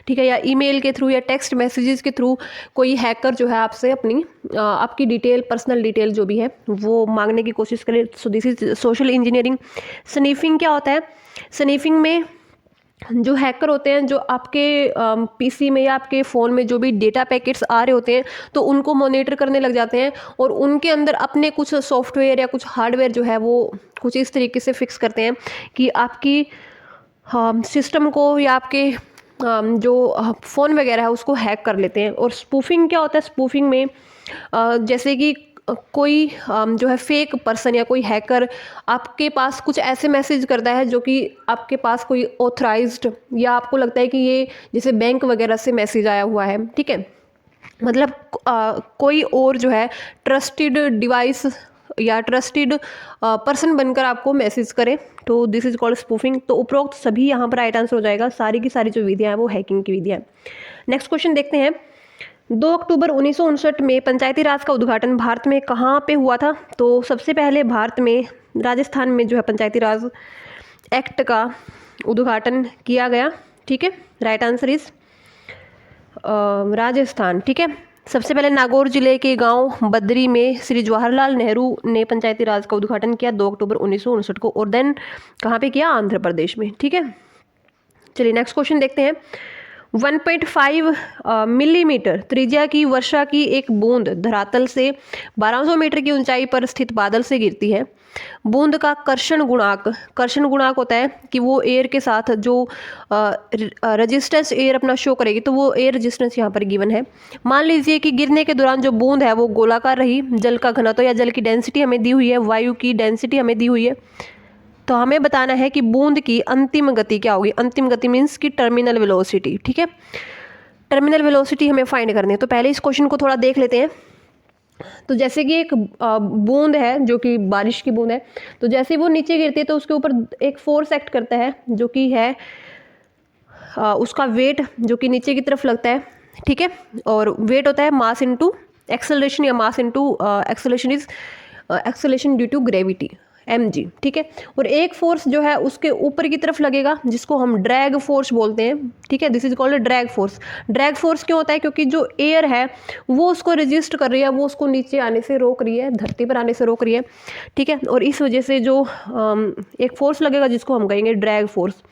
ठीक है, या ईमेल के थ्रू या टेक्स्ट मैसेजेस के थ्रू कोई हैकर जो है आपसे अपनी आपकी डिटेल, पर्सनल डिटेल जो भी है वो मांगने की कोशिश करे। सो this is social engineering. Sniffing क्या होता है, स्निफिंग में जो हैकर होते हैं, जो आपके पीसी में या आपके फ़ोन में जो भी डेटा पैकेट्स आ रहे होते हैं, तो उनको मॉनिटर करने लग जाते हैं और उनके अंदर अपने कुछ सॉफ्टवेयर या कुछ हार्डवेयर जो है वो कुछ इस तरीके से फिक्स करते हैं कि आपकी सिस्टम को या आपके जो फ़ोन वगैरह है उसको हैक कर लेते हैं। और स्पूफिंग क्या होता है, स्पूफिंग में जैसे कि कोई जो है फेक पर्सन या कोई हैकर आपके पास कुछ ऐसे मैसेज करता है जो कि आपके पास कोई ऑथराइज्ड, या आपको लगता है कि ये जैसे बैंक वगैरह से मैसेज आया हुआ है, ठीक है, मतलब कोई और जो है ट्रस्टेड डिवाइस या ट्रस्टेड पर्सन बनकर आपको मैसेज करे, तो दिस इज कॉल्ड स्पूफिंग। तो उपरोक्त सभी यहाँ पर राइट आंसर हो जाएगा। सारी की सारी जो विधियाँ हैं वो हैकिंग की विधियाँ हैं। नेक्स्ट क्वेश्चन देखते हैं, 2 अक्टूबर 1959 में पंचायती राज का उद्घाटन भारत में कहाँ पे हुआ था। तो सबसे पहले भारत में राजस्थान में जो है पंचायती राज एक्ट का उद्घाटन किया गया, ठीक है। राइट आंसर इज राजस्थान, ठीक है। सबसे पहले नागौर जिले के गांव बद्री में श्री जवाहरलाल नेहरू ने पंचायती राज का उद्घाटन किया 2 अक्टूबर 1959 को, और देन कहाँ पे किया, आंध्र प्रदेश में, ठीक है। चलिए नेक्स्ट क्वेश्चन देखते हैं, 1.5 मिलीमीटर त्रिज्या की वर्षा की एक बूंद धरातल से 1200 मीटर की ऊंचाई पर स्थित बादल से गिरती है। बूंद का कर्षण गुणांक होता है कि वो एयर के साथ जो रेजिस्टेंस एयर अपना शो करेगी, तो वो एयर रेजिस्टेंस यहाँ पर गिवन है। मान लीजिए कि गिरने के दौरान जो बूंद है वो गोलाकार रही। जल का घनत्व या जल की डेंसिटी हमें दी हुई है, वायु की डेंसिटी हमें दी हुई है। तो हमें बताना है कि बूंद की अंतिम गति क्या होगी। अंतिम गति मीन्स की टर्मिनल वेलोसिटी, ठीक है। टर्मिनल वेलोसिटी हमें फाइंड करनी है। तो पहले इस क्वेश्चन को थोड़ा देख लेते हैं। तो जैसे कि एक बूंद है जो कि बारिश की बूंद है, तो जैसे वो नीचे गिरती है तो उसके ऊपर एक फोर्स एक्ट करता है जो कि है उसका वेट जो कि नीचे की तरफ लगता है, ठीक है। और वेट होता है मास इनटू एक्सेलरेशन, या mass into acceleration is acceleration due to gravity, mg, ठीक है। और एक फोर्स जो है उसके ऊपर की तरफ लगेगा जिसको हम ड्रैग फोर्स बोलते हैं, ठीक है। This is called drag force. Drag force क्यों होता है, क्योंकि जो एयर है वो उसको रेजिस्ट कर रही है, वो उसको नीचे आने से रोक रही है, धरती पर आने से रोक रही है, ठीक है। और इस वजह से जो एक फोर्स लगेगा जिसको हम कहेंगे ड्रैग फोर्स,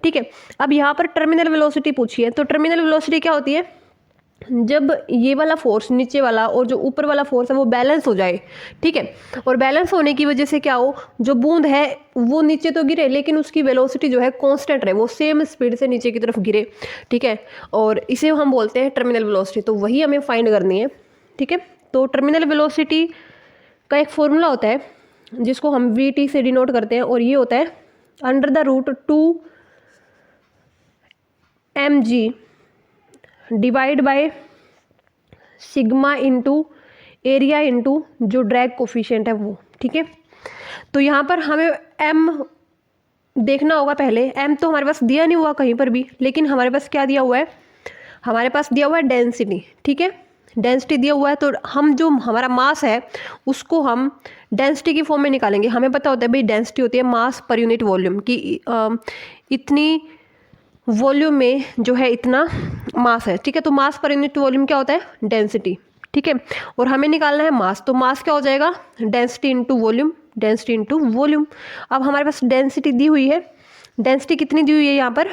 ठीक है। अब यहाँ पर टर्मिनल वेलोसिटी पूछी है, तो टर्मिनल वेलोसिटी क्या होती है, जब ये वाला फोर्स नीचे वाला और जो ऊपर वाला फोर्स है वो बैलेंस हो जाए, ठीक है। और बैलेंस होने की वजह से क्या हो, जो बूंद है वो नीचे तो गिरे लेकिन उसकी वेलोसिटी जो है कांस्टेंट रहे, वो सेम स्पीड से नीचे की तरफ गिरे, ठीक है। और इसे हम बोलते हैं टर्मिनल वेलोसिटी। तो वही हमें फाइंड करनी है, ठीक है। तो टर्मिनल वेलोसिटी का एक फॉर्मूला होता है जिसको हम VT से डिनोट करते हैं, और ये होता है √2 mg divide by sigma into area into जो ड्रैग कोफिशिएंट है वो, ठीक है। तो यहाँ पर हमें m देखना होगा पहले। m तो हमारे पास दिया नहीं हुआ कहीं पर भी, लेकिन हमारे पास क्या दिया हुआ है, हमारे पास दिया हुआ है डेंसिटी, ठीक है। डेंसिटी दिया हुआ है, तो हम जो हमारा मास है उसको हम डेंसिटी की फॉर्म में निकालेंगे। हमें पता होता है भाई डेंसिटी होती है मास पर यूनिट वॉल्यूम की, इतनी वॉल्यूम में जो है इतना मास है, ठीक है। तो मास पर यूनिट वॉल्यूम क्या होता है, डेंसिटी, ठीक है। और हमें निकालना है मास, तो मास क्या हो जाएगा, density into volume, density into volume. अब हमारे पास डेंसिटी दी हुई है, डेंसिटी कितनी दी हुई है यहाँ पर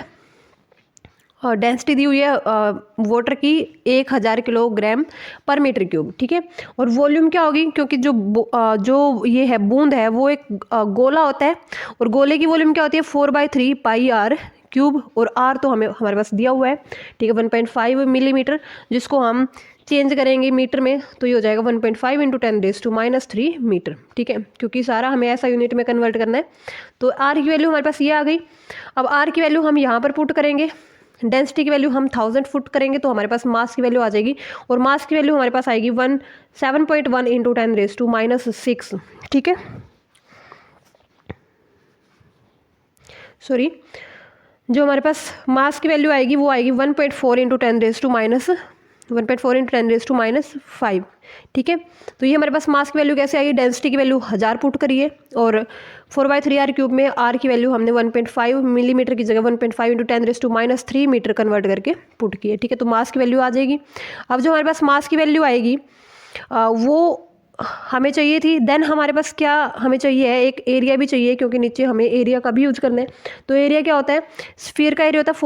डेंसिटी दी हुई है वाटर की 1000 किलोग्राम पर मीटर क्यूब, ठीक है। और वॉल्यूम क्या होगी, क्योंकि जो ये है बूंद है वो एक गोला होता है, और गोले की वॉल्यूम क्या होती है 4/3 पाई आर क्यूब, और आर तो हमारे पास दिया हुआ है, ठीक है 1.5 मिलीमीटर, जिसको हम चेंज करेंगे मीटर में तो ये हो जाएगा 1.5 इंटू 10⁻³ मीटर, ठीक है, क्योंकि सारा हमें ऐसा यूनिट में कन्वर्ट करना है। तो आर की वैल्यू हमारे पास ये आ गई। अब आर की वैल्यू हम यहाँ पर पुट करेंगे, डेंसिटी की वैल्यू हम 1000 फुट करेंगे तो हमारे पास मास की वैल्यू आ जाएगी, और मास की वैल्यू हमारे पास आएगी 7.1 इंटू 10⁻⁻6, ठीक है। सॉरी, जो हमारे पास मास की वैल्यू आएगी वो आएगी 1.4 इंटू 10⁻⁵, ठीक है। तो ये हमारे पास मास की वैल्यू कैसे आएगी, डेंसिटी की वैल्यू 1000 पुट करिए, और 4/3 आर क्यूब में आर की वैल्यू हमने 1.5 मिलीमीटर की जगह 1.5 इंटू 10⁻³ मीटर कन्वर्ट करके पुट किए, ठीक है। तो मास की वैल्यू आ जाएगी। अब जो हमारे पास मास की वैल्यू आएगी वो हमें चाहिए थी, देन हमारे पास क्या हमें चाहिए है, एक एरिया भी चाहिए, क्योंकि नीचे हमें एरिया का भी यूज करना है। तो एरिया क्या होता है, स्फीयर का एरिया होता है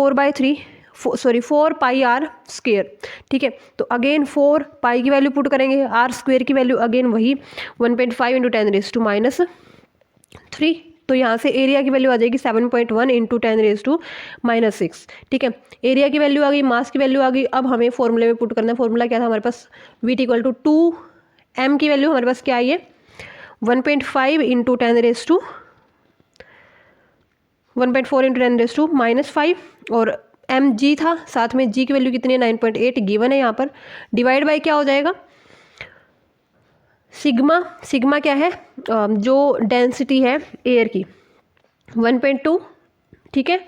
4 पाई आर स्क्वेयर, ठीक है। तो अगेन 4 पाई की वैल्यू पुट करेंगे, आर स्क्वेयर की वैल्यू अगेन वही 1.5 इंटू 10⁻⁻3, तो यहाँ से एरिया की वैल्यू आ जाएगी 7.1 इंटू 10⁻⁻6, ठीक है। एरिया की वैल्यू आ गई, मास की वैल्यू आ गई। अब हमें फॉर्मूले में पुट करना है। फॉर्मूला क्या था हमारे पास, V = 2 m की वैल्यू हमारे पास क्या आई है 1.5 इंटू 1.4 इंटू 10⁻⁻5, और एम जी था, साथ में जी की वैल्यू कितनी है 9.8 गिवन है यहाँ पर, डिवाइड बाय क्या हो जाएगा सिग्मा क्या है, जो डेंसिटी है एयर की 1.2, ठीक है,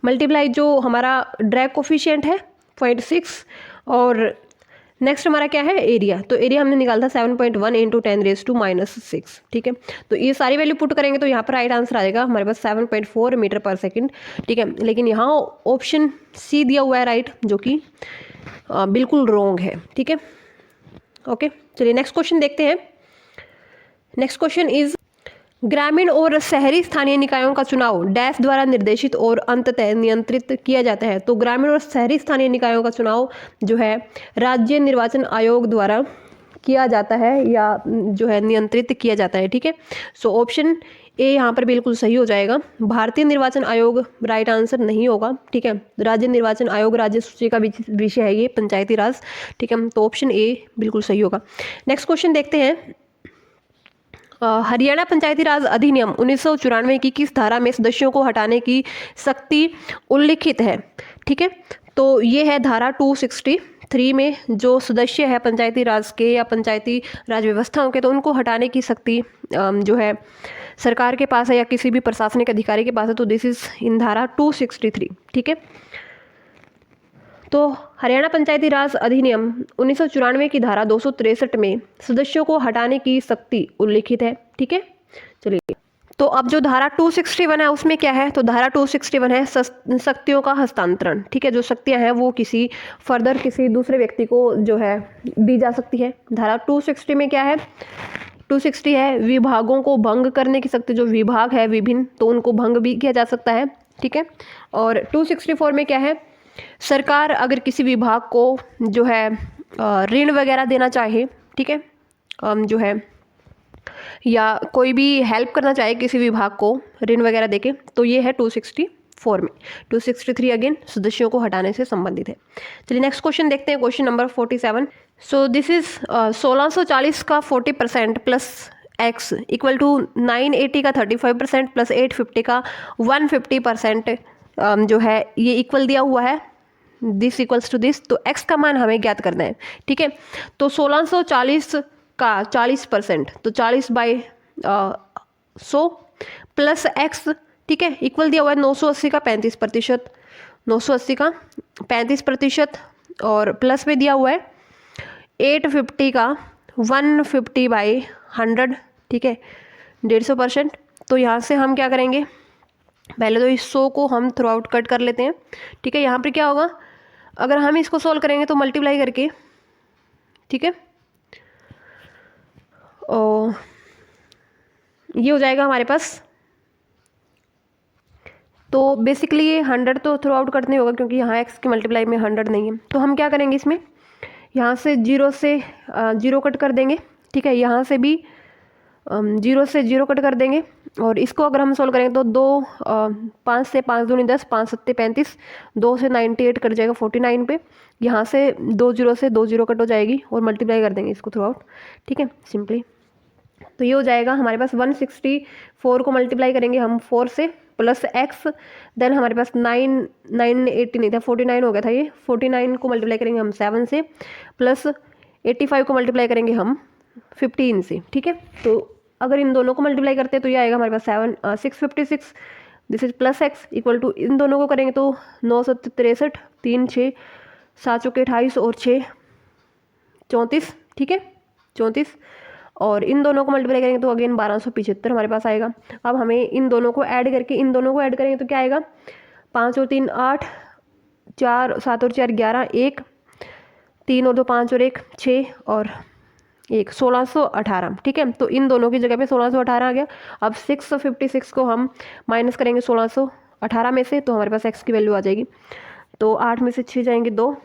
मल्टीप्लाई जो हमारा ड्रैग कोफिशिएंट है 0.6, और नेक्स्ट हमारा क्या है एरिया, तो एरिया हमने निकाला था 7.1 इंटू 10⁻⁻6, ठीक है। तो ये सारी वैल्यू पुट करेंगे तो यहाँ पर राइट आंसर आ जाएगा हमारे पास 7.4 मीटर पर सेकंड, ठीक है। लेकिन यहाँ ऑप्शन सी दिया हुआ है राइट, जो कि बिल्कुल रॉन्ग है, ठीक है। ओके, चलिए नेक्स्ट क्वेश्चन देखते हैं। नेक्स्ट क्वेश्चन इज, ग्रामीण और शहरी स्थानीय निकायों का चुनाव डैश द्वारा निर्देशित और अंततः नियंत्रित किया जाता है। तो ग्रामीण और शहरी स्थानीय निकायों का चुनाव जो है राज्य निर्वाचन आयोग द्वारा किया जाता है, या जो है नियंत्रित किया जाता है, ठीक है। सो ऑप्शन ए यहाँ पर बिल्कुल सही हो जाएगा। भारतीय निर्वाचन आयोग राइट आंसर नहीं होगा, ठीक है। राज्य निर्वाचन आयोग राज्य सूची का विषय है ये, पंचायती राज, ठीक है। तो ऑप्शन ए बिल्कुल सही होगा। नेक्स्ट क्वेश्चन देखते हैं। हरियाणा पंचायती राज अधिनियम 1994 की किस धारा में सदस्यों को हटाने की शक्ति उल्लिखित है, ठीक है। तो ये है धारा 263 में, जो सदस्य है पंचायती राज के या पंचायती राज व्यवस्थाओं के, तो उनको हटाने की शक्ति जो है सरकार के पास है या किसी भी प्रशासनिक अधिकारी के पास है। तो दिस इज इन धारा 263, ठीक है। तो हरियाणा पंचायती राज अधिनियम 1994 की धारा 263 में सदस्यों को हटाने की शक्ति उल्लिखित है, ठीक है। चलिए, तो अब जो धारा 261 है उसमें क्या है, तो धारा 261 है शक्तियों का हस्तांतरण, ठीक है। जो शक्तियां हैं वो किसी फर्दर किसी दूसरे व्यक्ति को जो है दी जा सकती है। धारा 260 में क्या है, 260 है विभागों को भंग करने की शक्ति, जो विभाग है विभिन्न तो उनको भंग भी किया जा सकता है, ठीक है। और 264 में क्या है, सरकार अगर किसी विभाग को जो है ऋण वगैरह देना चाहे, ठीक है, जो है या कोई भी हेल्प करना चाहे किसी विभाग को ऋण वगैरह देके, तो ये है 264 में। 263 अगेन सदस्यों को हटाने से संबंधित है। चलिए नेक्स्ट क्वेश्चन देखते हैं, question number 47। So this is 1640 का 40% प्लस x इक्वल टू 980 का 35% प्लस 850 का 150% जो है ये इक्वल दिया हुआ है, दिस इक्वल्स टू दिस। तो x का मान हमें ज्ञात करना है, ठीक है। तो 1640 का 40%, तो 40/100 प्लस x, ठीक है, इक्वल दिया हुआ है 980 का 35%, 980 का 35%, और प्लस में दिया हुआ है 850 का 150/100, ठीक है, 150%। तो यहाँ से हम क्या करेंगे, पहले तो इस 100 को हम थ्रू आउट कट कर लेते हैं, ठीक है। यहाँ पर क्या होगा, अगर हम इसको सोल्व करेंगे तो मल्टीप्लाई करके, ठीक है, और ये हो जाएगा हमारे पास तो बेसिकली ये 100 तो थ्रू आउट करना ही होगा क्योंकि यहाँ x की मल्टीप्लाई में 100 नहीं है। तो हम क्या करेंगे, इसमें यहाँ से 0 से 0 कट कर देंगे, ठीक है। यहाँ से भी 0 से 0 कट कर देंगे और इसको अगर हम सोल्व करेंगे तो 5 से 5 दूनी 10, 5 सत्ते 35, 2 से 98 कट जाएगा 49 पे। यहाँ से 2 0 से 2 0 कट हो जाएगी और मल्टीप्लाई कर देंगे इसको थ्रू आउट, ठीक है, सिंपली। तो ये हो जाएगा हमारे पास 164 को मल्टीप्लाई करेंगे हम 4 से प्लस x, देन हमारे पास 980 नहीं था, 49 हो गया था ये। 49 को मल्टीप्लाई करेंगे हम 7 से प्लस 85 को मल्टीप्लाई करेंगे हम 15 से, ठीक है। तो अगर इन दोनों को मल्टीप्लाई करते हैं तो ये आएगा हमारे पास 656, this is plus x equal to, इन दोनों को करेंगे तो 963, 3 6 7 चौके 28 और 6 34, ठीक है, 34। और इन दोनों को मल्टीप्लाई करेंगे तो अगेन 1275 हमारे पास आएगा। अब हमें इन दोनों को ऐड करके इन दोनों को ऐड करेंगे तो क्या आएगा, 5 और 3 8, 4 7 और 4 11, 1 3 और 2 5 और 1 6 और 1 1618, ठीक है। तो इन दोनों की जगह पे 1618 आ गया। अब 656 को हम माइनस करेंगे 1618 में से, तो हमारे पास x की वैल्यू आ जाएगी। तो 8 में से 6 जाएंगे 2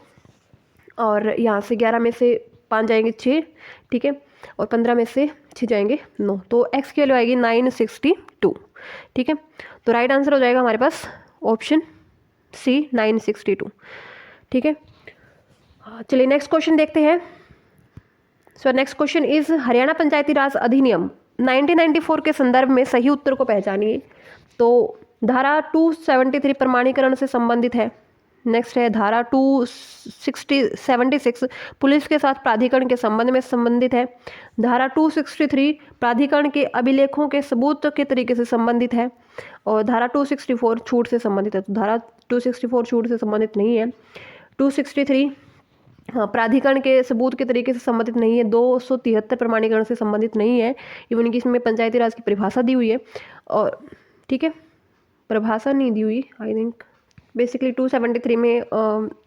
और यहाँ से 11 में से 5 जाएंगे 6, ठीक है, और 15 में से 6 जाएंगे 9, तो x की वैल्यू आएगी 962, ठीक है। तो राइट आंसर हो जाएगा हमारे पास ऑप्शन सी 962, ठीक है। चलिए नेक्स्ट क्वेश्चन देखते हैं। So next question is Haryana Panchayati Raj अधिनियम 1994 के संदर्भ में सही उत्तर को पहचानिए। तो धारा 273 प्रमाणीकरण से संबंधित है। नेक्स्ट है धारा 276 पुलिस के साथ प्राधिकरण के संबंध में संबंधित है। धारा 263 प्राधिकरण के अभिलेखों के सबूत के तरीके से संबंधित है। और धारा 264 छूट से संबंधित है। तो धारा 264 छूट से संबंधित नहीं है। 263 हाँ प्राधिकरण के सबूत के तरीके से संबंधित नहीं है। 273 प्रमाणीकरण से संबंधित नहीं है। इवन कि इसमें पंचायती राज की परिभाषा दी हुई है और ठीक है, परिभाषा नहीं दी हुई आई थिंक। बेसिकली 273 में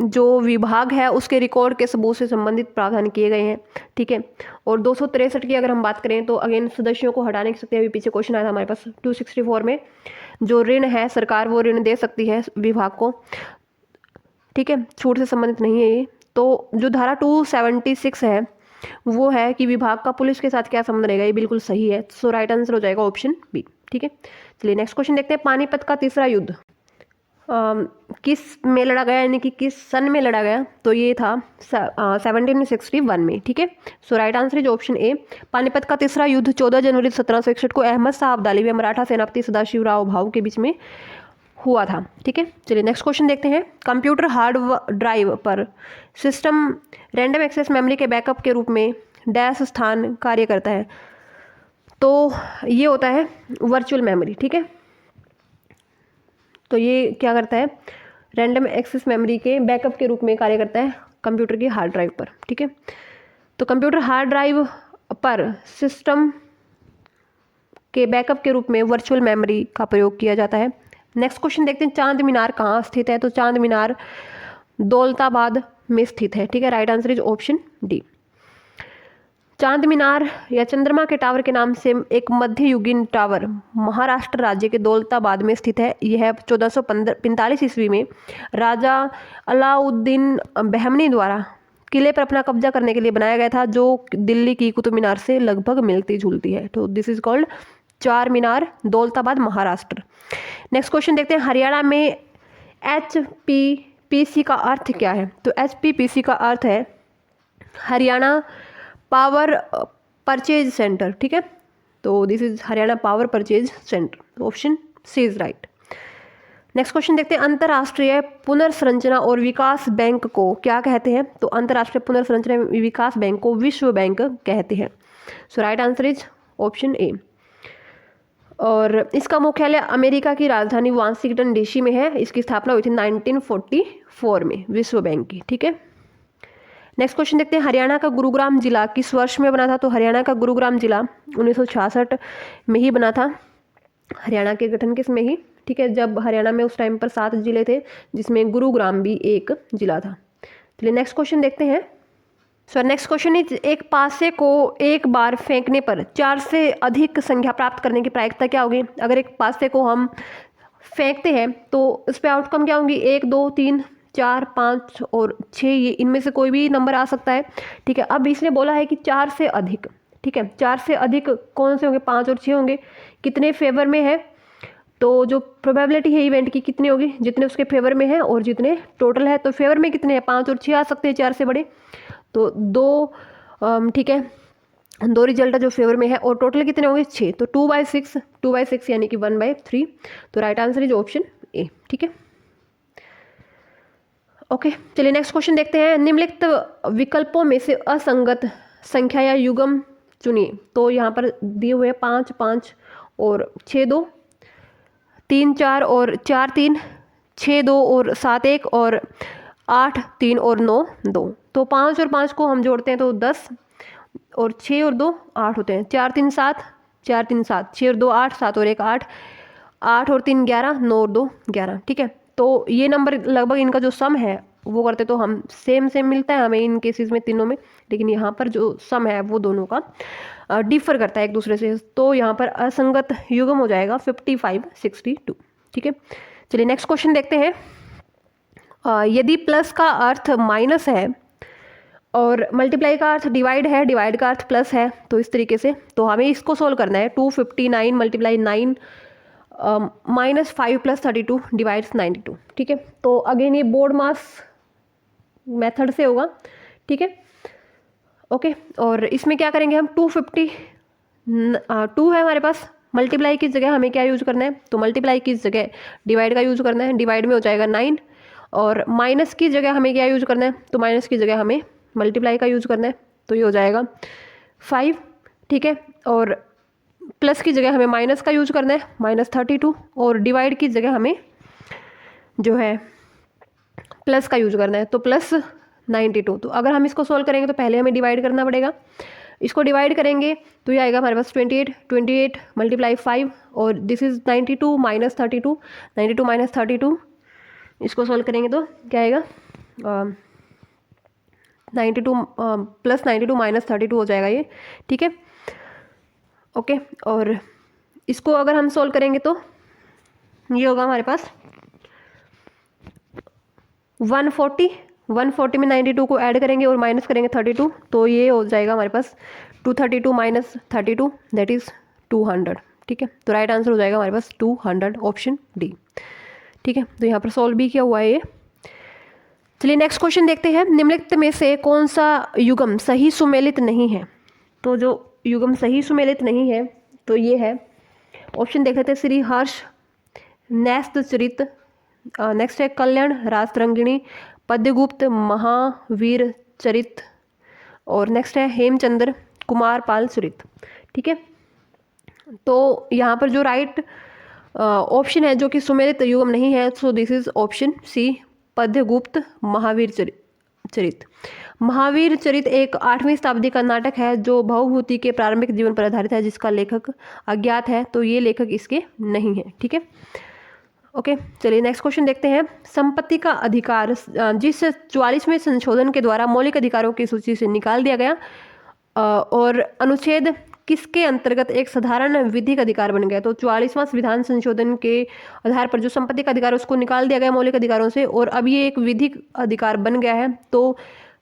जो विभाग है उसके रिकॉर्ड के सबूत से संबंधित प्रावधान किए गए हैं, ठीक है। और 263 की अगर हम बात करें तो अगेन सदस्यों को हटाने की सकते हैं। अभी पीछे क्वेश्चन आया था हमारे पास 264 में, जो ऋण है सरकार वो ऋण दे सकती है विभाग को, ठीक है, छूट से संबंधित नहीं है ये। तो जो धारा 276 है वो है कि विभाग का पुलिस के साथ क्या संबंध रहेगा, ये बिल्कुल सही है। सो राइट आंसर हो जाएगा ऑप्शन बी, ठीक है। चलिए नेक्स्ट क्वेश्चन देखते हैं। पानीपत का तीसरा युद्ध किस में लड़ा गया, यानी कि किस सन में लड़ा गया, तो ये था 1761 में, ठीक है। So right answer is option A. Panipat का तीसरा युद्ध 14 जनवरी 1761 को अहमद शाह अब्दाली व मराठा सेनापति सदाशिवराव भाऊ के बीच में हुआ था, ठीक है। चलिए नेक्स्ट क्वेश्चन देखते हैं। कंप्यूटर हार्ड ड्राइव पर सिस्टम रैंडम एक्सेस मेमोरी के बैकअप के रूप में डैश स्थान कार्य करता है, तो ये होता है वर्चुअल मेमोरी, ठीक है। तो ये क्या करता है, रैंडम एक्सेस मेमोरी के बैकअप के रूप में कार्य करता है कंप्यूटर की हार्ड ड्राइव पर, ठीक है। तो कंप्यूटर हार्ड ड्राइव पर सिस्टम के बैकअप के रूप में वर्चुअल मेमोरी का प्रयोग किया जाता है। नेक्स्ट क्वेश्चन देखते हैं। चांद मीनार कहाँ स्थित है, तो चांद मीनार दौलताबाद में स्थित है, ठीक है। Right answer is option D. चांद मीनार या चंद्रमा के टावर के नाम से एक मध्ययुगीन टावर महाराष्ट्र राज्य के दौलताबाद में स्थित है। यह 1445 ईस्वी में राजा अलाउद्दीन बहमनी द्वारा किले पर अपना कब्जा करने के लिए बनाया गया था, जो दिल्ली की कुतुब मीनार से लगभग मिलती जुलती है। तो दिस इज कॉल्ड चार मीनार, दौलताबाद, महाराष्ट्र। नेक्स्ट क्वेश्चन देखते हैं। हरियाणा में HPPC का अर्थ क्या है, तो HPPC का अर्थ है हरियाणा पावर परचेज सेंटर, ठीक है। तो this is Haryana power purchase centre, option C is right. Next question देखते हैं। अंतर्राष्ट्रीय पुनर्संरचना और विकास बैंक को क्या कहते हैं, तो अंतर्राष्ट्रीय पुनर्संरचना विकास बैंक को विश्व बैंक कहते हैं। So right answer is option A. और इसका मुख्यालय अमेरिका की राजधानी वाशिंगटन डीसी में है। इसकी स्थापना हुई थी 1944 में विश्व बैंक की, ठीक है। नेक्स्ट क्वेश्चन देखते हैं। हरियाणा का गुरुग्राम जिला किस वर्ष में बना था, तो हरियाणा का गुरुग्राम जिला 1966 में ही बना था। हरियाणा के गठन किस में ही, ठीक है, जब हरियाणा में उस टाइम पर 7 जिले थे जिसमें गुरुग्राम भी एक जिला था। चलिए नेक्स्ट क्वेश्चन देखते हैं। सो नेक्स्ट क्वेश्चन इज एक पासे को एक बार फेंकने पर 4 से अधिक संख्या प्राप्त करने की प्रायिकता क्या होगी। अगर एक पासे को हम फेंकते हैं तो इस पर आउटकम क्या होंगी, 1 2 3 4 5 और 6, ये इनमें से कोई भी नंबर आ सकता है। ठीक है, अब इसने बोला है कि 4 से अधिक, ठीक है, 4 से अधिक कौन से होंगे, 5 और 6 होंगे, कितने फेवर में है, तो जो प्रोबेबिलिटी है इवेंट की कितनी होगी, जितने उसके फेवर में है और जितने टोटल है, तो फेवर में कितने हैं, 5 और 6 आ सकते हैं 4 से बड़े, तो 2, ठीक है, 2 रिजल्ट जो फेवर में है, और टोटल कितने होंगे 6, तो 2/6 यानी कि 1/3, तो राइट आंसर इज ऑप्शन ए। ठीक है, ओके, चलिए नेक्स्ट क्वेश्चन देखते हैं। निम्नलिखित विकल्पों में से असंगत संख्या या युग्म चुनिए। तो यहाँ पर दिए हुए 5 5 और 6 2, 3 4 और 4 3, 6 2 और 7 1 और 8 3 और 9 2, तो 5 और 5 को हम जोड़ते हैं तो 10 और 6 और 2 8 होते हैं, 4 3 7, 4 3 7, 6 और 2 8, 7 और 1 8, 8 और 3 11, 9 और 2 11। ठीक है, तो ये नंबर लगभग इनका जो सम है वो करते तो हम सेम मिलता है हमें इन केसेस में तीनों में, लेकिन यहाँ पर जो सम है वो दोनों का डिफर करता है एक दूसरे से, तो यहाँ पर असंगत युग्म हो जाएगा 55 62। ठीक है, चलिए नेक्स्ट क्वेश्चन देखते हैं। यदि प्लस का अर्थ माइनस है और मल्टीप्लाई का अर्थ डिवाइड है, डिवाइड का अर्थ प्लस है, तो इस तरीके से तो हमें इसको सोल्व करना है। 259 मल्टीप्लाई 9 -5 + 32 डिवाइड्स 92। ठीक है, तो अगेन ये बोर्ड मास मेथड से होगा। ठीक है, ओके, और इसमें क्या करेंगे हम, 2 है हमारे पास, मल्टीप्लाई की जगह हमें क्या यूज करना है, तो मल्टीप्लाई की जगह डिवाइड का यूज करना है, डिवाइड में हो जाएगा 9, और माइनस की जगह हमें क्या यूज करना है, तो माइनस की जगह हमें मल्टीप्लाई का यूज करना है, तो ये हो जाएगा 5। ठीक है, और प्लस की जगह हमें माइनस का यूज करना है, -32, और डिवाइड की जगह हमें जो है प्लस का यूज करना है, तो +92। तो अगर हम इसको सोल्व करेंगे तो पहले हमें डिवाइड करना पड़ेगा, इसको डिवाइड करेंगे तो ये आएगा हमारे पास 28 मल्टीप्लाई 5, और दिस इज 92 - 32, 92 - 32, इसको सोल्व करेंगे तो क्या आएगा, 92 +92 - 32 हो जाएगा ये। ठीक है, ओके, और इसको अगर हम सोल्व करेंगे तो ये होगा हमारे पास 140 में 92 को ऐड करेंगे और माइनस करेंगे 32, तो ये हो जाएगा हमारे पास 232 - 32 दैट इज़ 200। ठीक है, तो राइट आंसर हो जाएगा हमारे पास 200, ऑप्शन डी। ठीक है, तो यहाँ पर सॉल्व भी किया हुआ है ये। चलिए नेक्स्ट क्वेश्चन देखते हैं। निम्नलिखित में से कौन सा युग्म सही सुमेलित नहीं है, तो जो युग्म सही सुमेलित नहीं है तो ये है, ऑप्शन देख लेते हैं, श्री हर्ष नैस्त चरित, नेक्स्ट है कल्याण राजतरंगिणी, पद्यगुप्त महावीर चरित, और नेक्स्ट है हेमचंद्र कुमार पाल चरित। ठीक है, तो यहाँ पर जो राइट ऑप्शन है जो कि सुमेलित युग्म नहीं है, so this is option C, Padyagupta Mahavir Charit. Mahavir Charit एक 8वीं शताब्दी का नाटक है जो भवभूति के प्रारंभिक जीवन पर आधारित है, जिसका लेखक अज्ञात है, तो ये लेखक इसके नहीं है। ठीक है, ओके, चलिए नेक्स्ट क्वेश्चन देखते हैं। संपत्ति का अधिकार जिस 44वें संशोधन के द्वारा मौलिक अधिकारों की सूची से निकाल दिया गया, और अनुच्छेद किसके अंतर्गत एक साधारण विधिक अधिकार बन गया, तो 44वां संविधान संशोधन के आधार पर जो संपत्ति का अधिकार उसको निकाल दिया गया मौलिक अधिकारों से, और अब ये एक विधिक अधिकार बन गया है, तो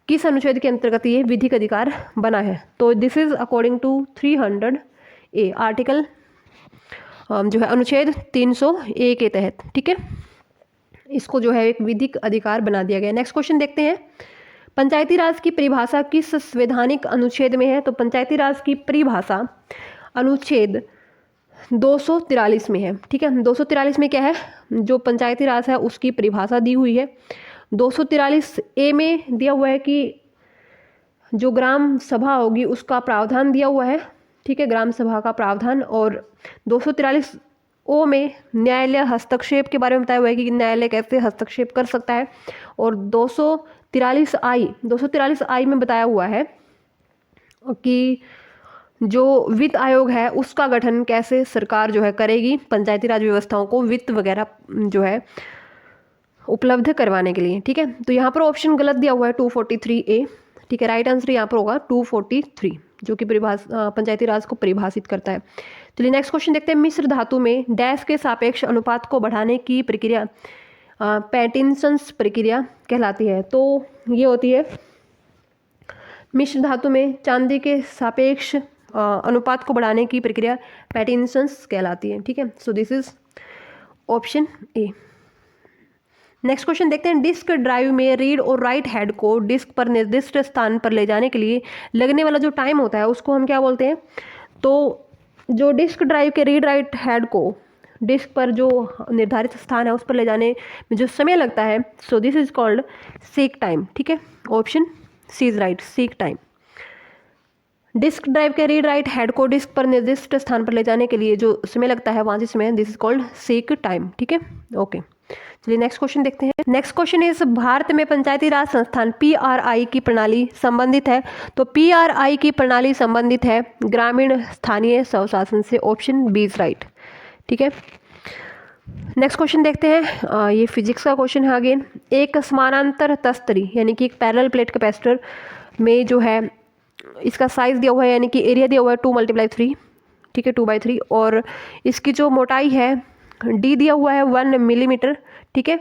किस अनुच्छेद के अंतर्गत ये विधिक अधिकार बना है, तो this is according to 300A article जो है अनुच्छेद 301 के तहत। ठीक है, इसको जो है एक विधिक अधिकार बना दिया गया। नेक्स्ट क्वेश्चन देखते हैं। पंचायती राज की परिभाषा किस संवैधानिक अनुच्छेद में है, तो पंचायती राज की परिभाषा अनुच्छेद 243 में है। ठीक है, 243 में क्या है, जो पंचायती राज है उसकी परिभाषा दी हुई है। 243A में दिया हुआ है कि जो ग्राम सभा होगी उसका प्रावधान दिया हुआ है। ठीक है, ग्राम सभा का प्रावधान, और 243O में न्यायालय हस्तक्षेप के बारे में बताया हुआ है कि न्यायालय कैसे हस्तक्षेप कर सकता है, और 243I में बताया हुआ है कि जो वित्त आयोग है उसका गठन कैसे सरकार जो है करेगी पंचायती राज व्यवस्थाओं को वित्त वगैरह जो है उपलब्ध करवाने के लिए। ठीक है, तो यहाँ पर ऑप्शन गलत दिया हुआ है 243A। ठीक है, राइट आंसर यहाँ पर होगा 243, जो कि पंचायती राज को परिभाषित करता है। चलिए नेक्स्ट क्वेश्चन देखते हैं, मिश्र धातु में डैश के सापेक्ष अनुपात को बढ़ाने की प्रक्रिया पैटिनसन्स प्रक्रिया कहलाती है। तो ये होती है मिश्र धातु में चांदी के सापेक्ष अनुपात को बढ़ाने की प्रक्रिया पैटिनसन्स कहलाती है। ठीक है, so this is option A. Next question देखते हैं, डिस्क ड्राइव में रीड और राइट हेड को डिस्क पर निर्दिष्ट स्थान पर ले जाने के लिए लगने वाला जो टाइम होता है उसको हम क्या बोलते हैं? तो जो डिस्क ड्राइव के रीड राइट हेड को डिस्क पर जो निर्धारित स्थान है उस पर ले जाने में जो समय लगता है, so this is called seek time. ठीक है, option C is right, seek time. Disk drive के रीड राइट हेड को डिस्क पर निर्दिष्ट स्थान पर ले जाने के लिए जो समय लगता है वहाँ से समय, this is called seek time. ठीक है, ओके। चलिए नेक्स्ट क्वेश्चन देखते हैं। नेक्स्ट क्वेश्चन इज, भारत में पंचायती राज संस्थान PRI की प्रणाली संबंधित है। तो PRI की प्रणाली संबंधित है ग्रामीण स्थानीय स्वशासन से, ऑप्शन बी इज राइट। ठीक है, नेक्स्ट क्वेश्चन देखते हैं, ये फिजिक्स का क्वेश्चन है अगेन। एक समानांतर तस्तरी यानी कि एक पैरेलल प्लेट कैपेसिटर में जो है इसका साइज दिया हुआ है यानी कि एरिया दिया हुआ है 2 × 3, ठीक है, 2/3, और इसकी जो मोटाई है D दिया हुआ है 1 मिलीमीटर। ठीक है,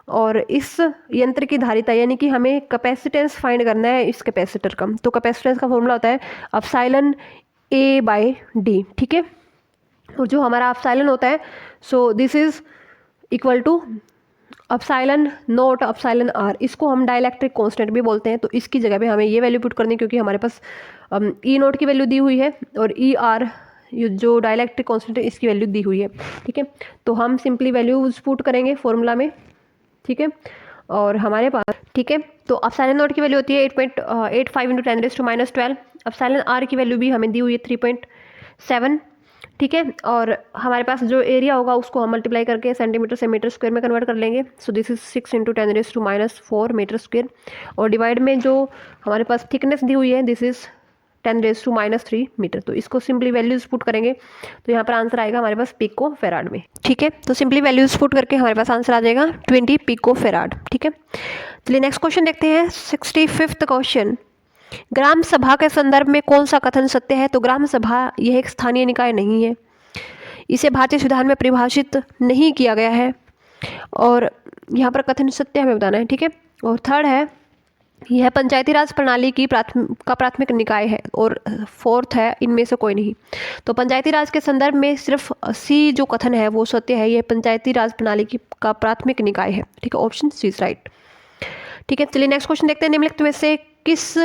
और इस यंत्र की धारिता यानी कि हमें कैपेसिटेंस फाइंड करना है इस कैपेसिटर का। तो कैपेसिटेंस का फॉर्मूला होता है एप्सिलॉन A/D। ठीक है, और जो हमारा एप्सिलॉन होता है, so this is equal to epsilon naught epsilon R। इसको हम डाइलेक्ट्रिक कांस्टेंट भी बोलते हैं। तो इसकी जगह पे हमें ये वैल्यू पुट करनी है क्योंकि हमारे पास E0 की वैल्यू दी हुई है और ER जो डाइलेक्ट्रिक कांस्टेंट है इसकी वैल्यू दी हुई है। ठीक है, तो हम सिंपली वैल्यूज पुट करेंगे फॉर्मूला में। ठीक है, और हमारे पास, ठीक है, तो एप्सिलॉन नॉट की वैल्यू होती है 8.85 × 10⁻12। एप्सिलॉन R की वैल्यू भी हमें दी हुई है 3.7। ठीक है, और हमारे पास जो एरिया होगा उसको हम मल्टीप्लाई करके सेंटीमीटर से मीटर स्क्वायर में कन्वर्ट कर लेंगे। So this is 6 × 10⁻⁻4 metre square, और डिवाइड में जो हमारे पास थिकनेस दी हुई है दिस इज 10⁻³ मीटर। तो इसको सिंपली वैल्यूज पुट करेंगे तो यहाँ पर आंसर आएगा हमारे पास पिको फेराड में। ठीक है, तो सिंपली वैल्यूज पुट करके हमारे पास आंसर आ जाएगा 20 पिको फेराड। ठीक है, चलिए नेक्स्ट क्वेश्चन देखते हैं, 65वां क्वेश्चन, ग्राम सभा के संदर्भ में कौन सा कथन सत्य है? तो ग्राम सभा यह एक स्थानीय निकाय नहीं है, इसे भारतीय संविधान में परिभाषित नहीं किया गया है, और यहाँ पर कथन सत्य हमें बताना है। ठीक है, और थर्ड है, यह पंचायती राज प्रणाली की प्राथमिक निकाय है, और फोर्थ है, इनमें से कोई नहीं। तो पंचायती राज के संदर्भ में सिर्फ सी जो कथन है वो सत्य है, यह पंचायती राज प्रणाली का प्राथमिक निकाय है। ठीक है, ऑप्शन सी इज राइट। ठीक है, चलिए नेक्स्ट क्वेश्चन देखते हैं, निम्नलिखित में से किस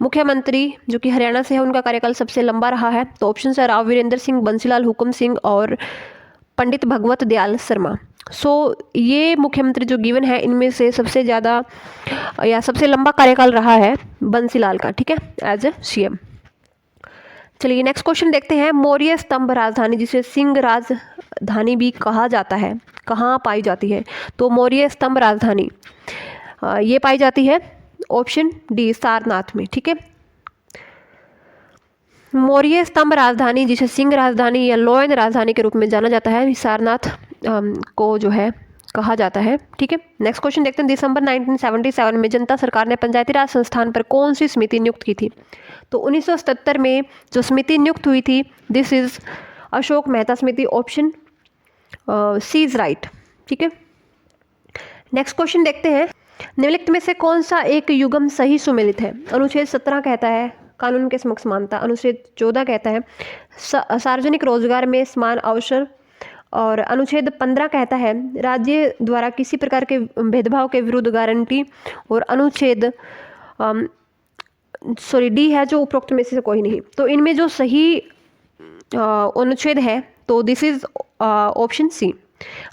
मुख्यमंत्री जो कि हरियाणा से है उनका कार्यकाल सबसे लंबा रहा है? तो ऑप्शन है राव वीरेंद्र सिंह, बंसीलाल हुकुम सिंह और पंडित भगवत दयाल शर्मा। सो ये मुख्यमंत्री जो गिवन है इनमें से सबसे ज़्यादा या सबसे लंबा कार्यकाल रहा है बंसीलाल का। ठीक है, एज ए CM। चलिए नेक्स्ट क्वेश्चन देखते हैं, मौर्य स्तंभ राजधानी जिसे सिंह राजधानी भी कहा जाता है कहाँ पाई जाती है? तो मौर्य स्तंभ राजधानी ये पाई जाती है, ऑप्शन डी, सारनाथ में। ठीक है, मौर्य स्तंभ राजधानी जिसे सिंह राजधानी या लोयन राजधानी के रूप में जाना जाता है, सारनाथ को जो है कहा जाता है। ठीक है, नेक्स्ट क्वेश्चन देखते हैं, दिसंबर 1977 में जनता सरकार ने पंचायती राज संस्थान पर कौन सी समिति नियुक्त की थी? तो 1977 में जो समिति नियुक्त हुई थी दिस इज अशोक मेहता समिति, ऑप्शन सी इज राइट। ठीक है, नेक्स्ट क्वेश्चन देखते हैं, निम्नलिखित में से कौन सा एक युग्म सही सुमेलित है? अनुच्छेद 17 कहता है कानून के समक्ष समानता, अनुच्छेद 14 कहता है सार्वजनिक रोजगार में समान अवसर, और अनुच्छेद 15 कहता है राज्य द्वारा किसी प्रकार के भेदभाव के विरुद्ध गारंटी, और अनुच्छेद डी है जो उपरोक्त में से कोई नहीं। तो इनमें जो सही अनुच्छेद है तो दिस इज ऑप्शन सी।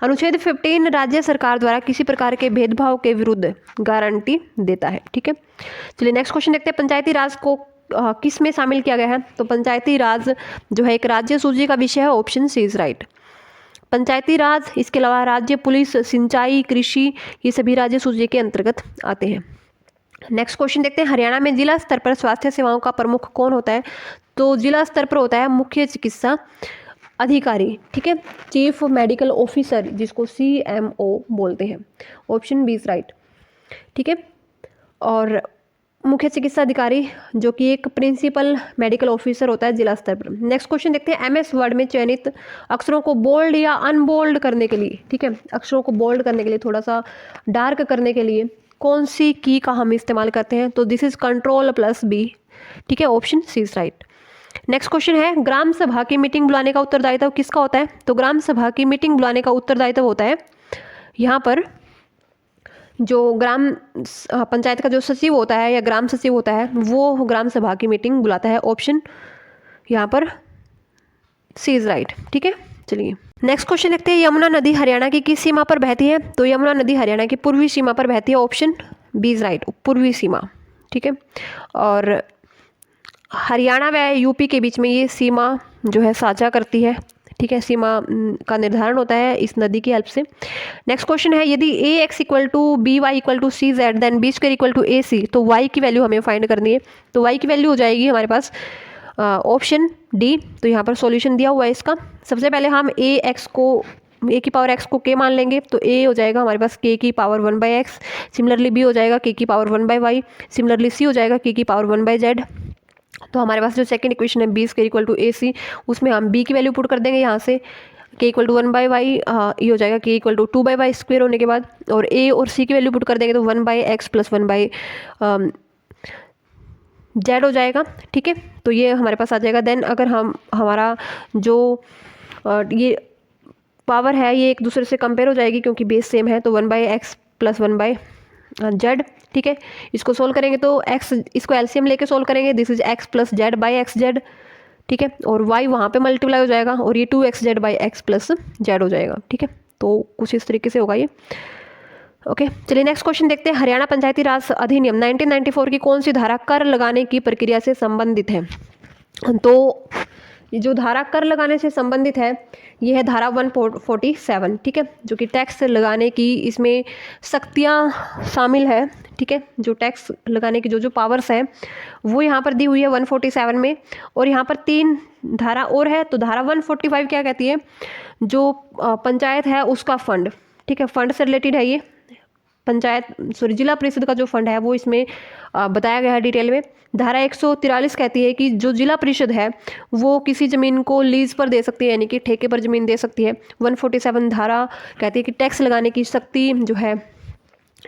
अनुच्छेद 15 राज्य सरकार द्वारा किसी प्रकार के भेदभाव के विरुद्ध गारंटी देता है। ठीक है, चलिए नेक्स्ट क्वेश्चन देखते हैं, पंचायती राज को किस में शामिल किया गया है? तो पंचायती राज जो है एक राज्य सूची का विषय है, ऑप्शन सी इज राइट। पंचायती राज, इसके अलावा राज्य पुलिस, सिंचाई, कृषि, ये सभी राज्य सूची के अंतर्गत आते हैं। नेक्स्ट क्वेश्चन देखते हैं, हरियाणा में जिला स्तर पर स्वास्थ्य सेवाओं का प्रमुख कौन होता है? तो जिला स्तर पर होता है मुख्य चिकित्सा अधिकारी। ठीक है, चीफ मेडिकल ऑफिसर जिसको CMO बोलते हैं, ऑप्शन बी इज राइट। ठीक है, और मुख्य चिकित्सा अधिकारी, जो कि एक प्रिंसिपल मेडिकल ऑफिसर होता है जिला स्तर पर। नेक्स्ट क्वेश्चन देखते हैं, एमएस वर्ड में चयनित अक्षरों को बोल्ड या अनबोल्ड करने के लिए, ठीक है, अक्षरों को बोल्ड करने के लिए, थोड़ा सा डार्क करने के लिए कौन सी की का हम इस्तेमाल करते हैं? तो दिस इज Ctrl+B, ठीक है, option C is right. Next question है, ग्राम सभा की मीटिंग बुलाने का उत्तरदायित्व किसका होता है? तो ग्राम सभा की मीटिंग बुलाने का उत्तरदायित्व होता है यहाँ पर जो ग्राम पंचायत का जो सचिव होता है या ग्राम सचिव होता है, वो ग्राम सभा की मीटिंग बुलाता है। ऑप्शन यहाँ पर सी इज राइट, ठीक है। चलिए नेक्स्ट क्वेश्चन देखते हैं, यमुना नदी हरियाणा की किस सीमा पर बहती है? तो यमुना नदी हरियाणा की पूर्वी सीमा पर बहती है। ऑप्शन बी इज राइट, पूर्वी सीमा, ठीक है। और हरियाणा व यूपी के बीच में ये सीमा जो है साझा करती है, ठीक है, सीमा का निर्धारण होता है इस नदी की हेल्प से। नेक्स्ट क्वेश्चन है, यदि ax = by = cz then b² = ac, तो y की वैल्यू हमें फाइंड करनी है। तो y की वैल्यू हो जाएगी हमारे पास ऑप्शन डी। तो यहाँ पर सॉल्यूशन दिया हुआ है इसका। सबसे पहले हम a की पावर x को k मान लेंगे, तो a हो जाएगा हमारे पास k की पावर 1/x, सिमिलरली b हो जाएगा k की पावर 1/y, सिमिलरली c हो जाएगा k की पावर 1/z। तो हमारे पास जो सेकंड इक्वेशन है b² = ac, उसमें हम b की वैल्यू पुट कर देंगे यहाँ से, k = 1/y, ये हो जाएगा k = 2/y² होने के बाद, और a और c की वैल्यू पुट कर देंगे तो 1/x + 1/z हो जाएगा, ठीक है। तो ये हमारे पास आ जाएगा। देन अगर हम हमारा जो ये पावर है ये एक दूसरे से कंपेयर हो जाएगी क्योंकि बेस सेम है, तो 1/x + 1/z, ठीक है। इसको सोल्व करेंगे तो x, इसको एलसीएम लेके सोल्व करेंगे, दिस इज x + z/xz, ठीक है, और y वहाँ पे मल्टीप्लाई हो जाएगा और ये 2xz/x + z हो जाएगा, ठीक है। तो कुछ इस तरीके से होगा ये, ओके। चलिए नेक्स्ट क्वेश्चन देखते हैं, हरियाणा पंचायती राज अधिनियम 1994 की कौन सी धारा कर लगाने की प्रक्रिया से संबंधित है? तो ये जो धारा कर लगाने से संबंधित है ये है धारा 147, ठीक है, जो कि टैक्स लगाने की इसमें शक्तियाँ शामिल है, ठीक है। जो टैक्स लगाने की जो पावर्स हैं वो यहाँ पर दी हुई है 147 में। और यहाँ पर 3 धारा और है। तो धारा 145 क्या कहती है? जो पंचायत है उसका फंड, ठीक है, फंड से रिलेटेड है ये। जिला परिषद का जो फंड है वो इसमें बताया गया है डिटेल में। धारा 143 कहती है कि जो जिला परिषद है वो किसी ज़मीन को लीज पर दे सकती है, यानी कि ठेके पर ज़मीन दे सकती है। 147 धारा कहती है कि टैक्स लगाने की शक्ति जो है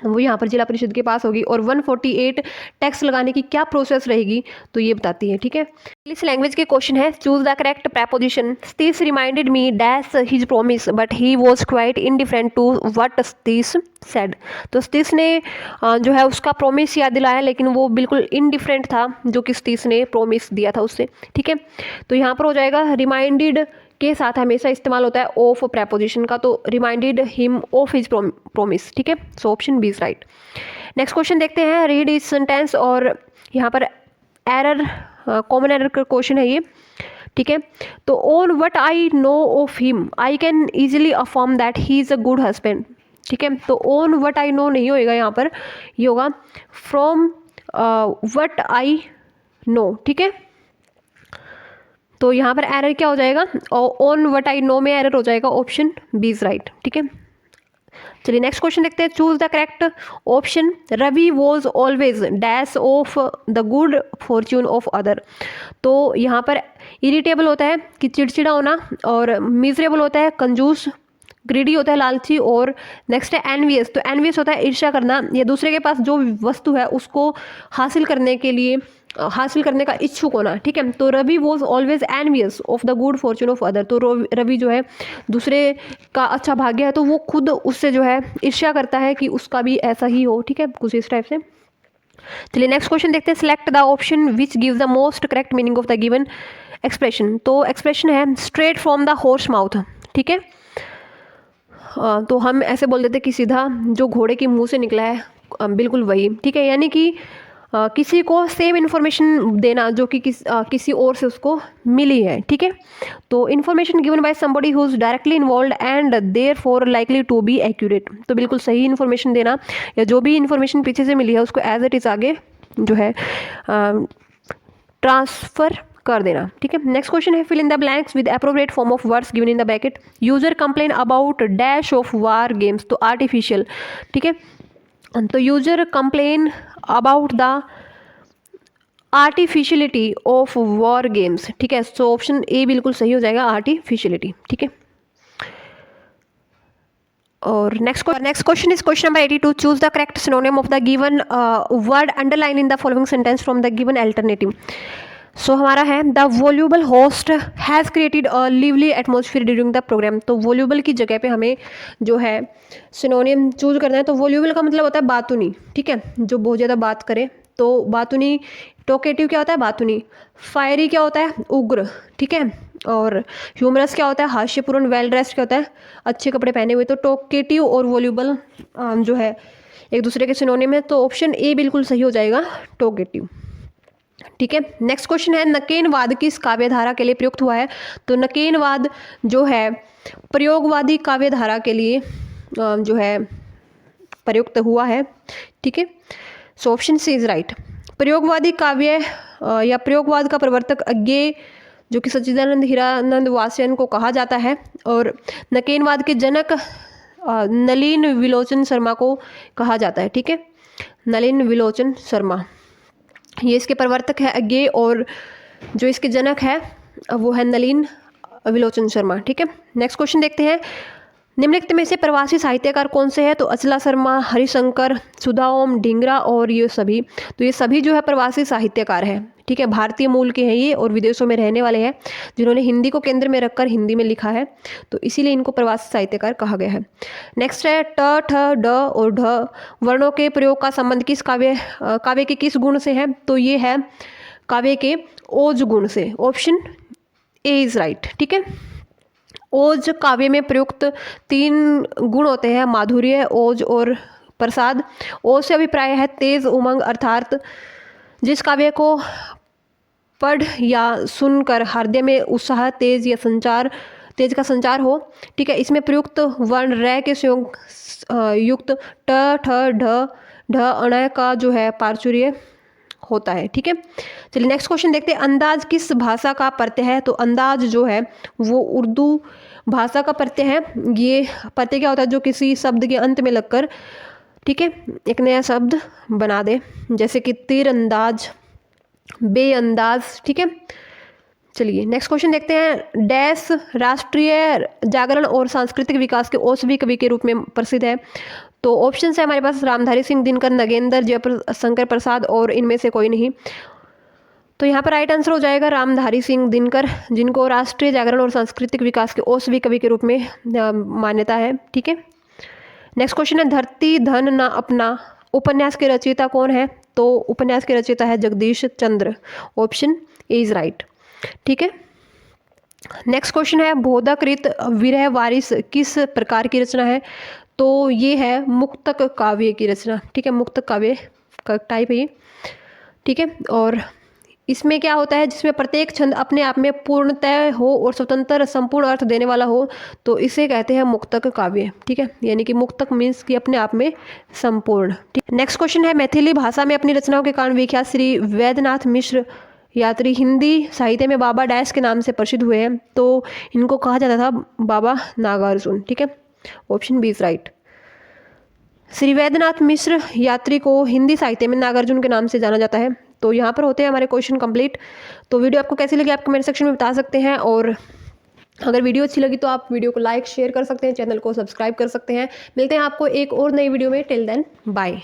वो यहाँ पर जिला परिषद के पास होगी। और 148 टैक्स लगाने की क्या प्रोसेस रहेगी तो ये बताती है, ठीक है। इंग्लिश लैंग्वेज के क्वेश्चन है, choose the correct preposition. Satish reminded me dash his promise but he was quite indifferent to what Satish said. तो सतीश ने जो है उसका प्रॉमिस याद दिलाया लेकिन वो बिल्कुल इनडिफरेंट था जो कि सतीश ने प्रॉमिस दिया था उससे, ठीक है। तो यहाँ पर हो जाएगा रिमाइंडेड के साथ हमेशा इस्तेमाल होता है ऑफ प्रेपोजिशन का, तो reminded him of his promise, ठीक है। So option B is right. Next question देखते हैं, रीड इज सेंटेंस, और यहाँ पर एरर, कॉमन एरर का क्वेश्चन है ये, ठीक है। तो on what I know of him I can easily affirm that he is a good husband, ठीक है। तो ऑन व्हाट आई नो नहीं होएगा यहाँ पर, ये होगा फ्रॉम व्हाट आई नो, ठीक है। तो यहाँ पर एरर क्या हो जाएगा? ऑन व्हाट आई नो में एरर हो जाएगा, ऑप्शन बी इज राइट, ठीक है। चलिए नेक्स्ट क्वेश्चन देखते हैं, choose the correct option. Ravi was always dash of the good fortune of other. तो यहाँ पर इरिटेबल होता है कि चिड़चिड़ा होना, और मिजरेबल होता है कंजूस, ग्रीडी होता है लालची, और नेक्स्ट है एनवियस। तो एनवियस होता है ईर्ष्या करना, या दूसरे के पास जो वस्तु है उसको हासिल करने के लिए, हासिल करने का इच्छुक होना, ठीक है। तो Ravi was always envious of the good fortune of other. तो रवि जो है दूसरे का अच्छा भाग्य है तो वो खुद उससे जो है ईर्ष्या करता है कि उसका भी ऐसा ही हो, ठीक है, कुछ इस टाइप से। चलिए नेक्स्ट क्वेश्चन देखते हैं, select the option which gives the most correct meaning of the given expression. तो एक्सप्रेशन है straight from the horse mouth, ठीक है। तो हम ऐसे बोल देते कि सीधा जो घोड़े के मुंह से निकला है, बिल्कुल वही, ठीक है। यानी कि किसी को सेम इन्फॉर्मेशन देना जो कि किसी और से उसको मिली है, ठीक है। तो information given by somebody who is directly involved and therefore likely to be accurate. तो बिल्कुल सही इन्फॉर्मेशन देना, या जो भी इन्फॉर्मेशन पीछे से मिली है उसको एज इट इज़ आगे जो है ट्रांसफ़र कर देना, ठीक है। नेक्स्ट क्वेश्चन है, fill in the blanks with appropriate form of words given in the bracket. User complain about dash of war games. तो आर्टिफिशियल, ठीक है। तो user complain about the artificiality of war games, ठीक है। सो ऑप्शन ए बिल्कुल सही हो जाएगा, आर्टिफिशियलिटी, ठीक है। और next question is question number 82, choose the correct synonym of the given word underline in the following sentence from the given alternative. So हमारा है the voluble host has created a lively atmosphere during the programme. तो वॉल्यूबल की जगह पे हमें जो है सिनोनिम चूज करना है। तो वॉल्यूबल का मतलब होता है बातूनी, ठीक है, जो बहुत ज़्यादा बात करे। तो बातूनी, टोकेटिव क्या होता है, बातूनी। फायरी क्या होता है, उग्र, ठीक है। और ह्यूमरस क्या होता है, हास्यपूर्ण। वेल ड्रेस्ड क्या होता है, अच्छे कपड़े पहने हुए। तो टोकेटिव और वॉल्यूबल जो है एक दूसरे के सिनोनिम है। तो ऑप्शन ए बिल्कुल सही हो जाएगा, टोकेटिव, ठीक है। नेक्स्ट क्वेश्चन है नकेनवाद किस काव्यधारा के लिए प्रयुक्त हुआ है। तो नकेनवाद जो है प्रयोगवादी काव्यधारा के लिए जो है प्रयुक्त हुआ है, ठीक है। So option C is right. प्रयोगवादी काव्य या प्रयोगवाद का प्रवर्तक अज्ञेय जो कि सच्चिदानंद हीरानंद वात्स्ययन को कहा जाता है, और नकेनवाद के जनक नलिन विलोचन शर्मा को कहा जाता है, ठीक है। नलिन विलोचन शर्मा ये इसके प्रवर्तक है अज्ञेय, और जो इसके जनक है वो है नलिन विलोचन शर्मा, ठीक है। नेक्स्ट क्वेश्चन देखते हैं, निम्नलिखित में से प्रवासी साहित्यकार कौन से हैं। तो अचला शर्मा, हरिशंकर, सुधाओम, ढींगरा और ये सभी। तो ये सभी जो है प्रवासी साहित्यकार हैं, ठीक है। भारतीय मूल के हैं ये और विदेशों में रहने वाले हैं, जिन्होंने हिंदी को केंद्र में रखकर हिंदी में लिखा है, तो इसीलिए इनको प्रवासी साहित्यकार कहा गया है। नेक्स्ट है ट, ठ, ड और ढ वर्णों के प्रयोग का संबंध किस काव्य के किस गुण से है। तो ये है काव्य के ओज गुण से। ऑप्शन ए इज राइट, ठीक है। ओज काव्य में प्रयुक्त 3 गुण होते हैं, माधुर्य, ओज और प्रसाद। ओज से अभिप्राय है तेज, उमंग, अर्थात जिस काव्य को पढ़ या सुनकर हृदय में उत्साह, तेज का संचार हो, ठीक है। इसमें प्रयुक्त वर्ण र के संयोग युक्त ट, ठ, ढ, अण का जो है प्राचुर्य होता है, ठीक है। चलिए नेक्स्ट क्वेश्चन देखते हैं, अंदाज किस भाषा का प्रत्यय है। तो अंदाज जो है वो उर्दू भाषा का प्रत्यय है। ये प्रत्यय क्या होता है, जो किसी शब्द के अंत में लगकर, ठीक है, एक नया शब्द बना दे, जैसे कि तीरंदाज, बेअंदाज, ठीक है। चलिए नेक्स्ट क्वेश्चन देखते हैं, डैश राष्ट्रीय जागरण और सांस्कृतिक विकास के ओसवी कवि के रूप में प्रसिद्ध है। तो ऑप्शन है हमारे पास रामधारी सिंह दिनकर, नगेंद्र, जयशंकर प्रसाद और इनमें से कोई नहीं। तो यहाँ पर राइट आंसर हो जाएगा रामधारी सिंह दिनकर, जिनको राष्ट्रीय जागरण और सांस्कृतिक विकास के ओसवी कवि के रूप में मान्यता है, ठीक है। नेक्स्ट क्वेश्चन है, धरती धन न अपना उपन्यास के रचयिता कौन है। तो उपन्यास के रचयिता है जगदीश चंद्र। ऑप्शन ए इज राइट, ठीक है। नेक्स्ट क्वेश्चन है, बोधाकृत विरह वारिस किस प्रकार की रचना है। तो ये है मुक्तक काव्य की रचना, ठीक है। मुक्तक काव्य का टाइप है ये, ठीक है। और इसमें क्या होता है, जिसमें प्रत्येक छंद अपने आप में पूर्णतः हो और स्वतंत्र संपूर्ण अर्थ देने वाला हो, तो इसे कहते हैं मुक्तक काव्य, ठीक है। यानी कि मुक्तक मीन्स कि अपने आप में संपूर्ण, ठीक। नेक्स्ट क्वेश्चन है, मैथिली भाषा में अपनी रचनाओं के कारण विख्यात श्री वैद्यनाथ मिश्र यात्री हिंदी साहित्य में बाबा डैश के नाम से प्रसिद्ध हुए हैं। तो इनको कहा जाता था बाबा नागार्जुन, ठीक है। Option B is right. Shri Vaidyanath Mishra Yatri को हिंदी साहित्य में नागार्जुन के नाम से जाना जाता है। तो यहाँ पर होते हैं हमारे क्वेश्चन कंप्लीट। तो वीडियो आपको कैसी लगी आप कमेंट सेक्शन में बता सकते हैं, और अगर वीडियो अच्छी लगी तो आप वीडियो को लाइक शेयर कर सकते हैं, चैनल को सब्सक्राइब कर सकते हैं। मिलते हैं आपको एक और नई वीडियो में, टिल देन बाय।